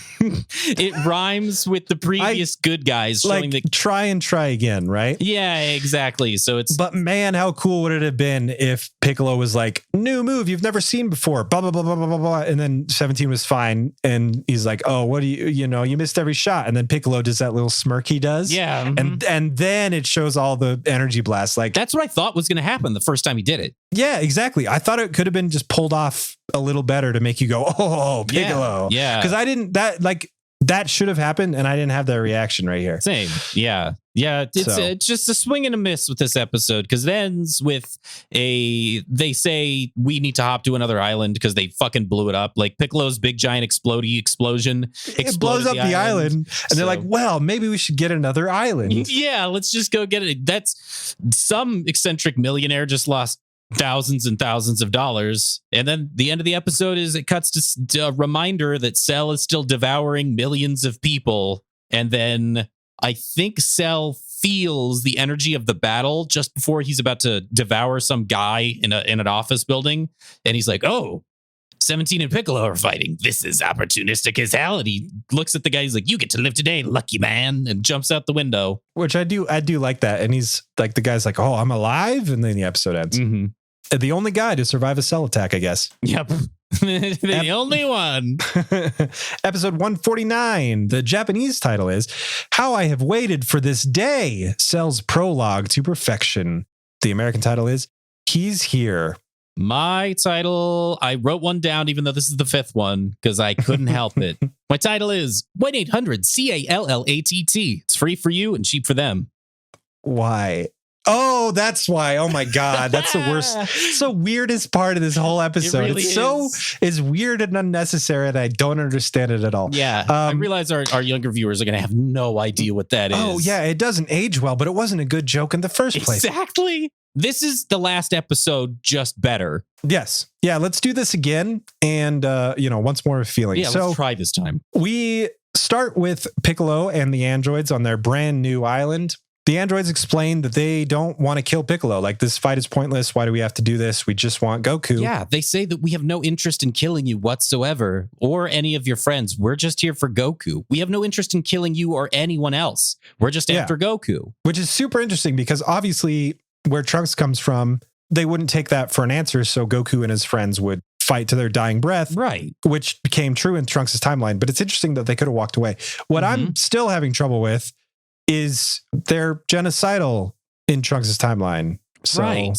B: It rhymes with the previous good guys showing
A: try and try again, right?
B: Yeah, exactly. So
A: but man, how cool would it have been if Piccolo was like, new move you've never seen before, blah blah blah blah blah blah blah, and then 17 was fine, and he's like, oh, what do you missed every shot, and then Piccolo does that little smirk he does,
B: yeah, mm-hmm.
A: and then it shows all the energy blasts. Like, that's
B: what I thought was going to happen the first time he did it.
A: Yeah, exactly. I thought it could have been just pulled off a little better to make you go, oh, Piccolo.
B: Yeah.
A: Because that should have happened, and I didn't have that reaction right here.
B: Same. Yeah. Yeah. It's just a swing and a miss with this episode, because it ends with they say we need to hop to another island because they fucking blew it up. Like Piccolo's big giant explosion. It blows up the island. And they're like, well, maybe we should get another island. Yeah, let's just go get it. That's some eccentric millionaire just lost thousands and thousands of dollars. And then the end of the episode is it cuts to a reminder that Cell is still devouring millions of people. And then I think Cell feels the energy of the battle just before he's about to devour some guy in an office building. And he's like, oh, 17 and Piccolo are fighting. This is opportunistic as hell. And he looks at the guy. He's like, you get to live today, lucky man, and jumps out the window.
A: Which I do like that. And he's like, the guy's like, oh, I'm alive. And then the episode ends.
B: Mm-hmm.
A: The only guy to survive a Cell attack, I guess.
B: Yep. The only one.
A: Episode 149. The Japanese title is How I Have Waited for This Day, Cell's Prologue to Perfection. The American title is He's Here.
B: My title, I wrote one down, even though this is the fifth one, because I couldn't help it. My title is 1-800-CALLATT. It's free for you and cheap for them.
A: Why? Oh, that's why. Oh my God. That's the worst. It's the weirdest part of this whole episode.
B: It really
A: it's weird and unnecessary, and I don't understand it at all.
B: Yeah. I realize our younger viewers are going to have no idea what that is.
A: Oh yeah. It doesn't age well, but it wasn't a good joke in the first place.
B: Exactly. This is the last episode, just better.
A: Yes. Yeah. Let's do this again. And, once more of feeling.
B: Yeah. Let's try this time.
A: We start with Piccolo and the androids on their brand new island. The androids explain that they don't want to kill Piccolo. Like, this fight is pointless. Why do we have to do this? We just want Goku.
B: Yeah, they say that we have no interest in killing you whatsoever, or any of your friends. We're just here for Goku. We have no interest in killing you or anyone else. We're just after Goku.
A: Which is super interesting, because obviously where Trunks comes from, they wouldn't take that for an answer. So Goku and his friends would fight to their dying breath.
B: Right.
A: Which became true in Trunks' timeline. But it's interesting that they could have walked away. What I'm still having trouble with is they're genocidal in Trunks' timeline. So
B: right.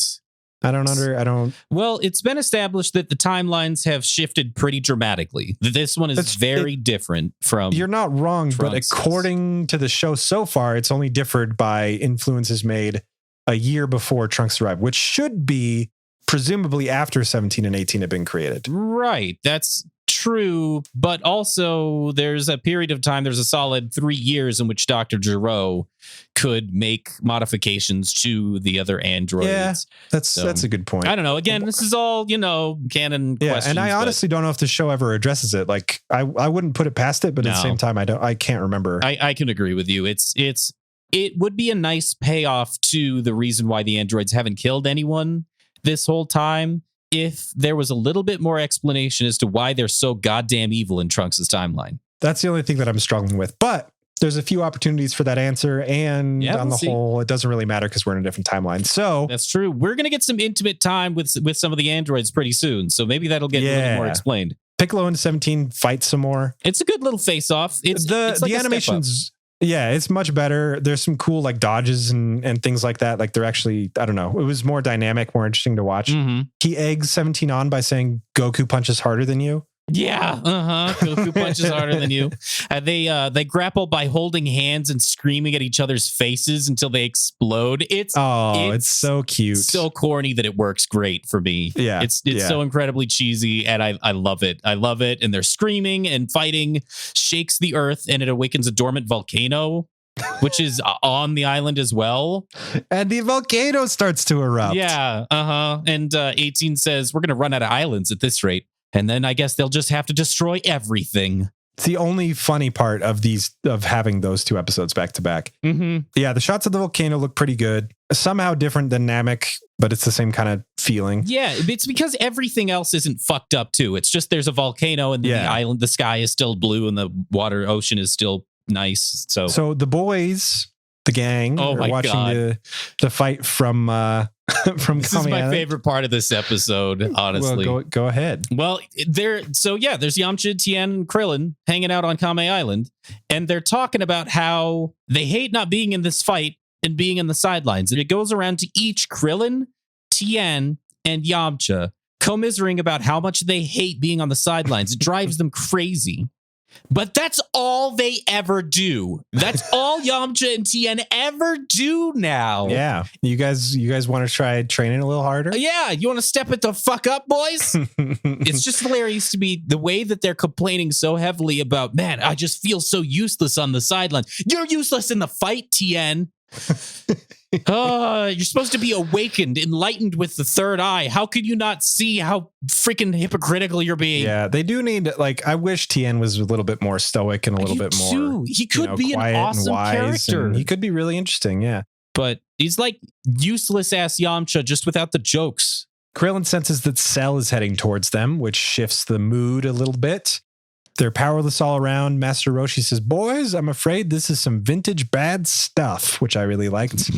A: I don't.
B: Well, it's been established that the timelines have shifted pretty dramatically. This one is very different from.
A: You're not wrong,
B: Trunks'.
A: But according to the show so far, it's only differed by influences made a year before Trunks arrived, which should be presumably after 17 and 18 have been created.
B: Right. That's true, but also there's a period of time, there's a solid 3 years in which Dr. Gero could make modifications to the other androids.
A: Yeah, that's a good point.
B: I don't know. Again, this is all, canon questions.
A: And I honestly don't know if the show ever addresses it. Like, I wouldn't put it past it, but at the same time, I can't remember.
B: I can agree with you. It would be a nice payoff to the reason why the androids haven't killed anyone this whole time, if there was a little bit more explanation as to why they're so goddamn evil in Trunks' timeline.
A: That's the only thing that I'm struggling with. But there's a few opportunities for that answer. And on the whole, it doesn't really matter because we're in a different timeline. So
B: that's true. We're going to get some intimate time with some of the androids pretty soon. So maybe that'll get a little more explained.
A: Piccolo and 17 fight some more.
B: It's a good little face-off. It's like
A: the animation's Yeah, it's much better. There's some cool like dodges and things like that. Like they're actually, I don't know. It was more dynamic, more interesting to watch. He eggs 17 on by saying Goku punches harder than you.
B: Yeah, Goku punches harder than you. They grapple by holding hands and screaming at each other's faces until they explode. It's
A: so cute,
B: so corny that it works great for me.
A: Yeah,
B: it's so incredibly cheesy, and I love it. I love it. And they're screaming and fighting, shakes the earth, and it awakens a dormant volcano, which is on the island as well.
A: And the volcano starts to erupt.
B: Yeah, And 18 says we're gonna run out of islands at this rate. And then I guess they'll just have to destroy everything.
A: It's the only funny part of having those two episodes back to back. Yeah, the shots of the volcano look pretty good. Somehow different dynamic, but it's the same kind of feeling.
B: Yeah, it's because everything else isn't fucked up too. It's just there's a volcano and the island, the sky is still blue and the ocean is still nice. So
A: the boys, the gang, are watching the fight from
B: this is my favorite part of this episode, honestly.
A: Well, go ahead.
B: Well, there's Yamcha, Tien, and Krillin hanging out on Kame Island, and they're talking about how they hate not being in this fight and being in the sidelines. And it goes around to each Krillin, Tien, and Yamcha commiserating about how much they hate being on the sidelines. It drives them crazy. But that's all they ever do. That's all Yamcha and Tien ever do now.
A: Yeah. You guys want to try training a little harder?
B: Yeah. You want to step it the fuck up, boys? It's just hilarious to me the way that they're complaining so heavily about, man, I just feel so useless on the sideline. You're useless in the fight, Tien. You're supposed to be awakened, enlightened with the third eye. How could you not see how freaking hypocritical you're being?
A: Yeah, they do need, like, I wish Tien was a little bit more stoic and a little bit more.
B: He could be an awesome character.
A: He could be really interesting, yeah.
B: But he's like useless ass Yamcha just without the jokes.
A: Krillin senses that Cell is heading towards them, which shifts the mood a little bit. They're powerless all around. Master Roshi says, boys, I'm afraid this is some vintage bad stuff, which I really liked.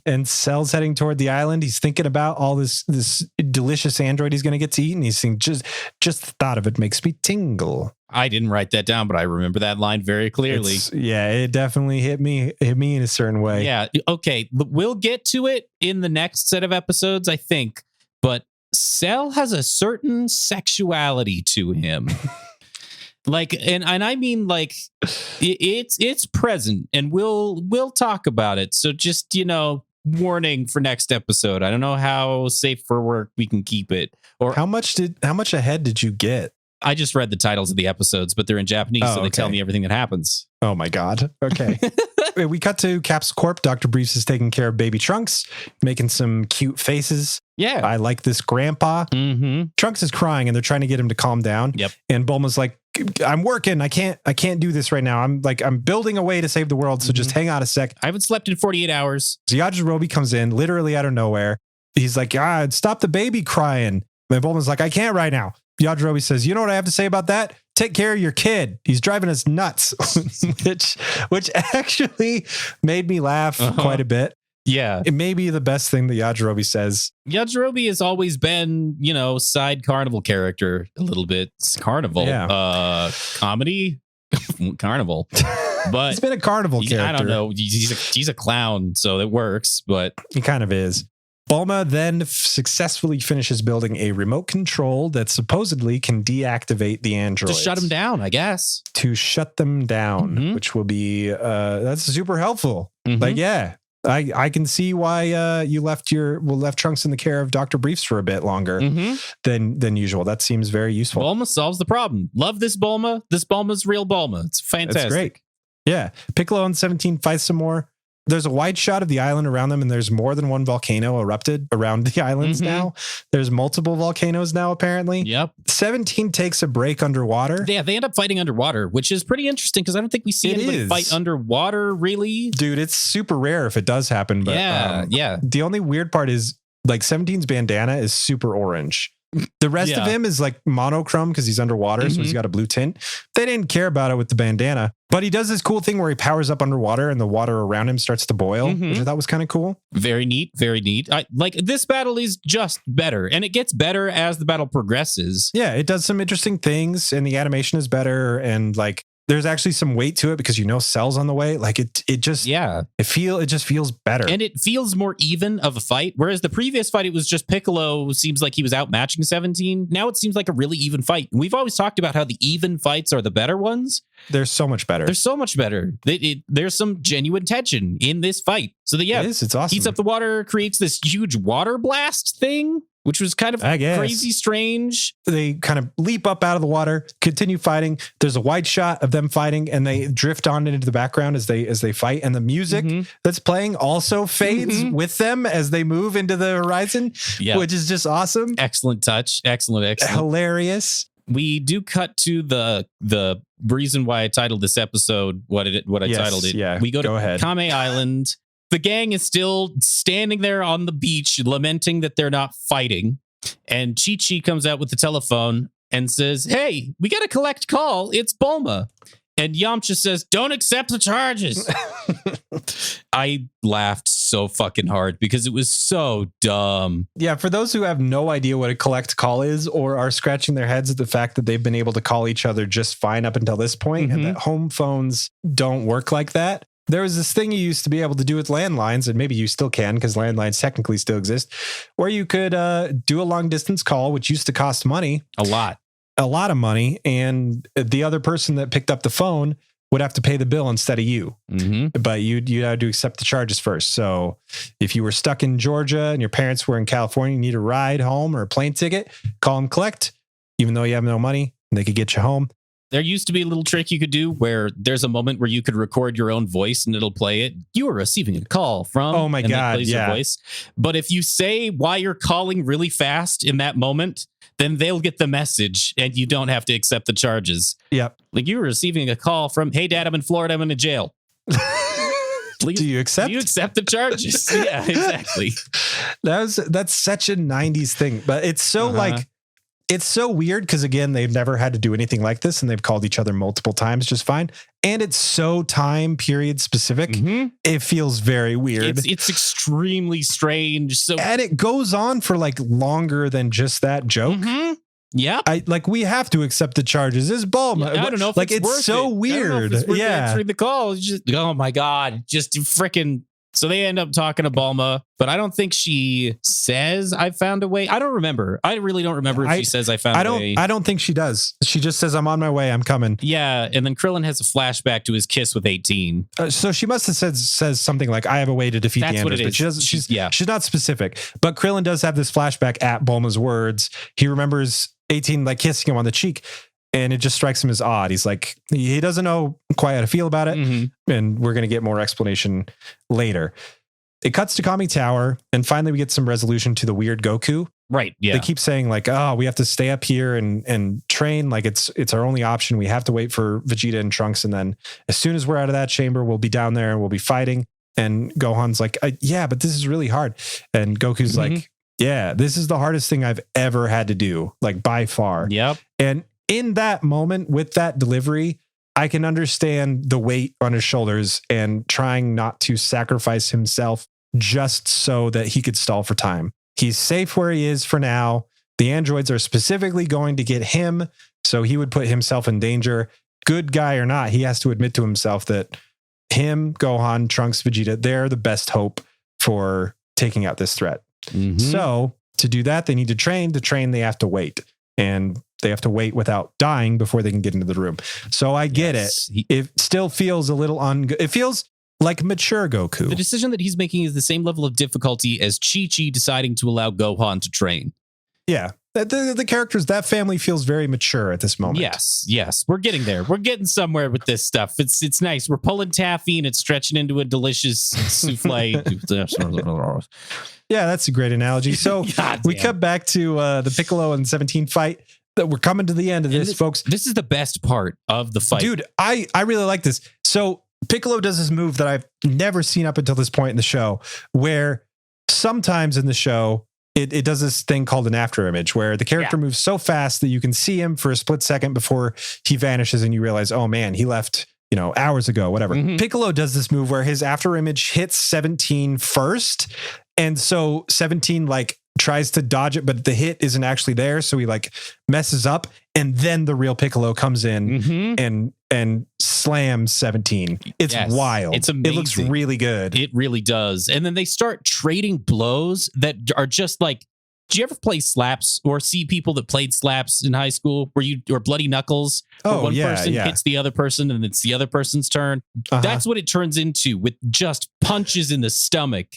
A: And Cell's heading toward the island. He's thinking about all this delicious android he's going to get to eat. And he's thinking, just the thought of it makes me tingle.
B: I didn't write that down, but I remember that line very clearly.
A: It definitely hit me in a certain way.
B: Yeah. Okay. We'll get to it in the next set of episodes, I think. But Cell has a certain sexuality to him. Like, and I mean, like, it's present, and we'll talk about it. So just, warning for next episode. I don't know how safe for work we can keep it. Or
A: how much ahead did you get?
B: I just read the titles of the episodes, but they're in Japanese, so they tell me everything that happens.
A: Oh my God. Okay. We cut to Cap's Corp. Dr. Briefs is taking care of baby Trunks, making some cute faces.
B: Yeah.
A: I like this grandpa.
B: Mm-hmm.
A: Trunks is crying and they're trying to get him to calm down.
B: Yep.
A: And Bulma's like, I'm working. I can't do this right now. I'm building a way to save the world. So just hang on a sec.
B: I haven't slept in 48 hours.
A: So Yajirobe comes in literally out of nowhere. He's like, stop the baby crying. And Bulma's like, I can't right now. Yajirobe says, you know what I have to say about that? Take care of your kid. He's driving us nuts, which actually made me laugh quite a bit.
B: Yeah.
A: It may be the best thing that Yajirobe says.
B: Yajirobe has always been, side carnival character a little bit. It's carnival.
A: Yeah.
B: Comedy? Carnival. But
A: he's been a carnival character.
B: I don't know. He's a clown, so it works, but
A: he kind of is. Bulma then successfully finishes building a remote control that supposedly can deactivate the androids.
B: To shut them down, I guess.
A: To shut them down, which will be, that's super helpful. Like, yeah, I can see why you left Trunks in the care of Dr. Briefs for a bit longer than usual. That seems very useful.
B: Bulma solves the problem. Love this Bulma. This Bulma's real Bulma. It's fantastic.
A: It's great. Yeah. Piccolo and 17 fight some more. There's a wide shot of the island around them, and there's more than one volcano erupted around the islands now. There's multiple volcanoes now, apparently.
B: Yep.
A: 17 takes a break underwater.
B: Yeah, they end up fighting underwater, which is pretty interesting because I don't think we see anybody fight underwater, really.
A: Dude, it's super rare if it does happen. But
B: yeah.
A: The only weird part is, like, 17's bandana is super orange. The rest of him is like monochrome because he's underwater, so he's got a blue tint. They didn't care about it with the bandana, but he does this cool thing where he powers up underwater and the water around him starts to boil, which I thought was kind of cool.
B: Very neat, very neat. This battle is just better, and it gets better as the battle progresses.
A: Yeah, it does some interesting things, and the animation is better, and like There's actually some weight to it because Cell's on the way. Like it just it just feels better.
B: And it feels more even of a fight. Whereas the previous fight, it was just Piccolo seems like he was outmatching 17. Now it seems like a really even fight. And we've always talked about how the even fights are the better ones.
A: They're so much better.
B: They're so much better. There's some genuine tension in this fight. So it is. It's awesome. Heats up the water, creates this huge water blast thing, which was kind of crazy strange.
A: They kind of leap up out of the water, continue fighting. There's a wide shot of them fighting, and they drift on into the background as they fight. And the music that's playing also fades with them as they move into the horizon, which is just awesome.
B: Excellent touch. Excellent.
A: Hilarious.
B: We do cut to the reason why I titled this episode what I titled it.
A: Yeah,
B: we go to
A: ahead.
B: Kame Island. The gang is still standing there on the beach, lamenting that they're not fighting. And Chi-Chi comes out with the telephone and says, "Hey, we got a collect call. It's Bulma." And Yamcha says, "Don't accept the charges." I laughed so fucking hard because it was so dumb.
A: Yeah, for those who have no idea what a collect call is or are scratching their heads at the fact that they've been able to call each other just fine up until this point and that home phones don't work like that. There was this thing you used to be able to do with landlines, and maybe you still can because landlines technically still exist, where you could do a long distance call, which used to cost money.
B: A lot
A: of money. And the other person that picked up the phone would have to pay the bill instead of you. But you had to accept the charges first. So if you were stuck in Georgia and your parents were in California, you need a ride home or a plane ticket, call them collect, even though you have no money, they could get you home.
B: There used to be a little trick you could do where there's a moment where you could record your own voice and it'll play it. You are receiving a call from.
A: Oh my God.
B: Your voice. But if you say why you're calling really fast in that moment, then they'll get the message and you don't have to accept the charges.
A: Yep.
B: Like you were receiving a call from, "Hey Dad, I'm in Florida. I'm in a jail." Please,
A: do you accept
B: the charges? Yeah, exactly.
A: That's such a 90s thing, but it's so it's so weird because, again, they've never had to do anything like this and they've called each other multiple times just fine. And it's so time period specific. It feels very weird.
B: It's extremely strange.
A: And it goes on for like longer than just that joke.
B: Yeah.
A: We have to accept the charges. It's Bulma.
B: I don't know if
A: it's so weird.
B: I don't know if it's worth answering the call. It's just, oh my God, just freaking. So they end up talking to Bulma, but I don't think she says I found a way. I don't remember. I really don't remember if she says I found a way.
A: I don't think she does. She just says, "I'm on my way. I'm coming."
B: Yeah. And then Krillin has a flashback to his kiss with 18.
A: So she must have says something like, "I have a way to defeat the Androids," but she doesn't. She's not specific. But Krillin does have this flashback at Bulma's words. He remembers 18 like kissing him on the cheek. And it just strikes him as odd. He's like, he doesn't know quite how to feel about it. And we're going to get more explanation later. It cuts to Kami Tower. And finally, we get some resolution to the weird Goku.
B: Right. Yeah.
A: They keep saying like, "Oh, we have to stay up here and train. Like it's our only option. We have to wait for Vegeta and Trunks. And then as soon as we're out of that chamber, we'll be down there and we'll be fighting." And Gohan's like, "Yeah, but this is really hard." And Goku's like, "Yeah, this is the hardest thing I've ever had to do. Like by far."
B: Yep.
A: And in that moment with that delivery, I can understand the weight on his shoulders and trying not to sacrifice himself just so that he could stall for time. He's safe where he is for now. The androids are specifically going to get him, so he would put himself in danger. Good guy or not, he has to admit to himself that him, Gohan, Trunks, Vegeta, they're the best hope for taking out this threat. So to do that, they need to train. To train, they have to wait. And they have to wait without dying before they can get into the room. So I get it. It still feels a little it feels like mature Goku.
B: The decision that he's making is the same level of difficulty as Chi-Chi deciding to allow Gohan to train.
A: Yeah. The characters, that family feels very mature at this moment.
B: Yes. We're getting there. We're getting somewhere with this stuff. It's nice. We're pulling taffy and it's stretching into a delicious souffle.
A: Yeah, that's a great analogy. So we cut back to the Piccolo and 17 fight. That we're coming to the end of this, folks.
B: This is the best part of the fight.
A: Dude, I really like this. So Piccolo does this move that I've never seen up until this point in the show, where sometimes in the show, it does this thing called an after image where the character moves so fast that you can see him for a split second before he vanishes and you realize, oh man, he left, hours ago, whatever. Piccolo does this move where his after image hits 17 first. And so 17 tries to dodge it, but the hit isn't actually there. So he messes up. And then the real Piccolo comes in and slams 17. It's wild.
B: It's amazing.
A: It looks really good.
B: It really does. And then they start trading blows that are just like, do you ever play slaps or see people that played slaps in high school or bloody knuckles? Where one person hits the other person and it's the other person's turn. That's what it turns into, with just punches in the stomach.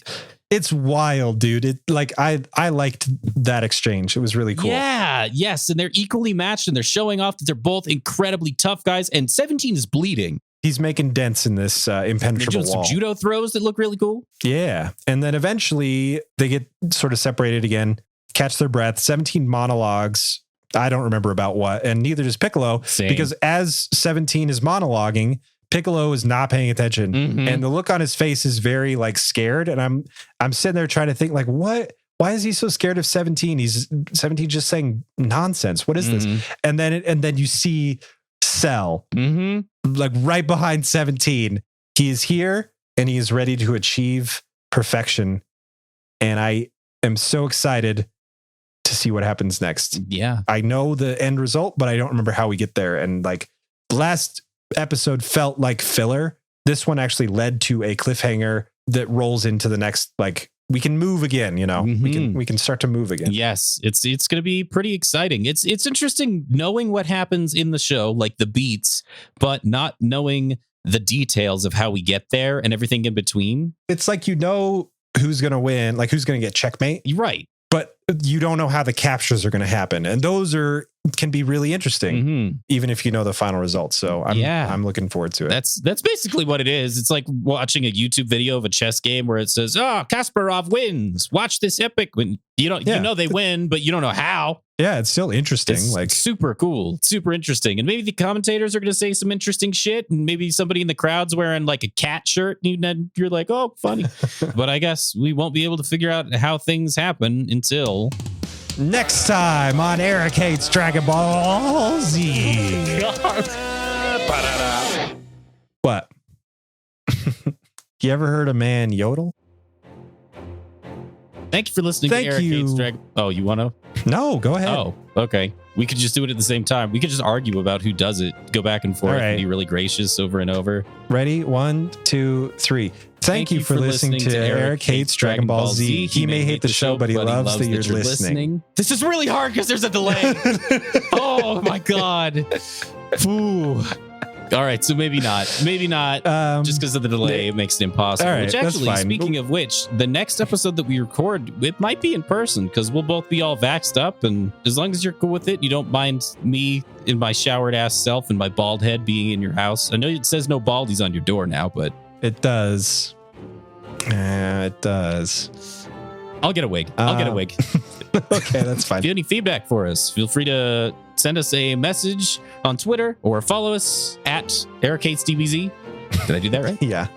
A: It's wild, dude. I liked that exchange. It was really cool.
B: Yeah, yes. And they're equally matched and they're showing off that they're both incredibly tough guys. And 17 is bleeding.
A: He's making dents in this impenetrable wall.
B: Some judo throws that look really cool.
A: Yeah. And then eventually they get sort of separated again, catch their breath. 17 monologues. I don't remember about what. And neither does Piccolo.
B: Same.
A: Because as 17 is monologuing, Piccolo is not paying attention. And the look on his face is very like scared. And I'm sitting there trying to think like, what? Why is he so scared of 17? He's 17 just saying nonsense. What is this? And then you see Cell like right behind 17. He is here and he is ready to achieve perfection. And I am so excited to see what happens next.
B: Yeah.
A: I know the end result, but I don't remember how we get there. And like last episode felt like filler. This one actually led to a cliffhanger that rolls into the next, like we can move again, you know, we can start to move again.
B: Yes. It's going to be pretty exciting. It's interesting knowing what happens in the show, like the beats, but not knowing the details of how we get there and everything in between.
A: It's like, you know, who's going to win, like who's going to get checkmate.
B: You're right.
A: But you don't know how the captures are going to happen. And those can be really interesting, even if you know the final results. So I'm looking forward to it.
B: That's basically what it is. It's like watching a YouTube video of a chess game where it says, "Oh, Kasparov wins. Watch this epic." When you know they win, but you don't know how.
A: Yeah, it's still interesting.
B: It's like super cool, super interesting. And maybe the commentators are going to say some interesting shit, and maybe somebody in the crowd's wearing like a cat shirt, and you're like, "Oh, funny." But I guess we won't be able to figure out how things happen until
A: next time on Eric Hates Dragon Ball Z. What? You ever heard a man yodel?
B: Thank you for listening to Eric Hates Dragon. Oh, you want to?
A: No, go ahead.
B: Oh, okay. We could just do it at the same time. We could just argue about who does it, go back and forth, and be really gracious over and over.
A: Ready? 1, 2, 3. Thank you for listening to Eric Hates Dragon Ball Z. He may hate the show, but he loves that you're listening.
B: This is really hard because there's a delay. Oh my God. Ooh. All right, so maybe not. Just because of the delay, it makes it impossible.
A: Right,
B: which actually, speaking of which, the next episode that we record, it might be in person because we'll both be all vaxxed up. And as long as you're cool with it, you don't mind me in my showered ass self and my bald head being in your house. I know it says no baldies on your door now, but
A: it does. It does.
B: I'll get a wig.
A: Okay, that's fine.
B: If you have any feedback for us, feel free to send us a message on Twitter or follow us at DBZ. Did I do that right?
A: Yeah.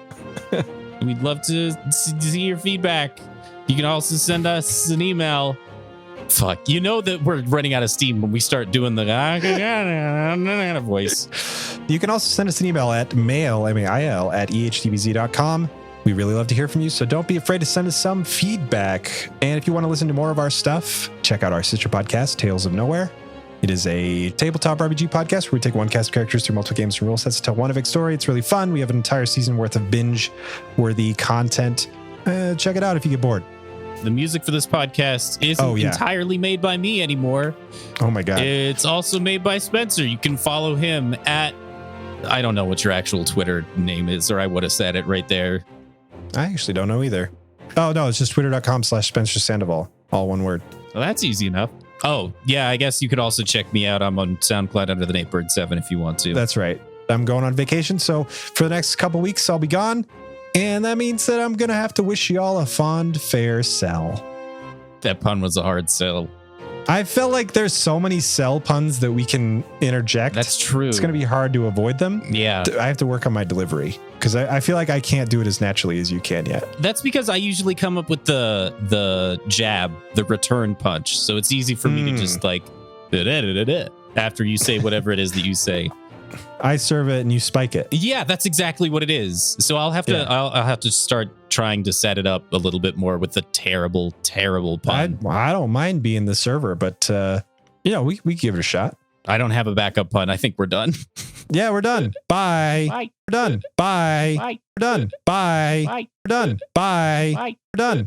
B: We'd love to see your feedback. You can also send us an email. Fuck, you know that we're running out of steam when we start doing the voice.
A: You can also send us an email at mail, M-A-I-L, at ehdbz.com. We really love to hear from you, so don't be afraid to send us some feedback. And if you want to listen to more of our stuff, check out our sister podcast, Tales of Nowhere. It is a tabletop RPG podcast where we take one cast of characters through multiple games and rule sets to tell one epic story. It's really fun. We have an entire season worth of binge-worthy content. Check it out if you get bored.
B: The music for this podcast isn't entirely made by me anymore.
A: Oh my God.
B: It's also made by Spencer. You can follow him at, I don't know what your actual Twitter name is, or I would have said it right there.
A: I actually don't know either. Oh, no, it's just twitter.com/Spencer Sandoval. All one word.
B: Well, that's easy enough. Oh, yeah, I guess you could also check me out. I'm on SoundCloud under the Natebird7 if you want to.
A: That's right. I'm going on vacation, so for the next couple weeks, I'll be gone. And that means that I'm going to have to wish you all a fond farewell.
B: That pun was a hard sell.
A: I felt like there's so many cell puns that we can interject.
B: That's true.
A: It's going to be hard to avoid them.
B: Yeah.
A: I have to work on my delivery because I feel like I can't do it as naturally as you can yet.
B: That's because I usually come up with the jab, the return punch. So it's easy for me to just like, after you say whatever it is that you say.
A: I serve it and you spike it.
B: Yeah, that's exactly what it is. So I'll have to I'll have to start trying to set it up a little bit more with the terrible pun.
A: I don't mind being the server, but we give it a shot.
B: I don't have a backup pun. I think we're done.
A: Yeah, we're done. Bye.
B: Bye.
A: We're done. Bye.
B: Bye.
A: We're done. Bye.
B: Bye.
A: We're done. Bye.
B: Bye.
A: We're done.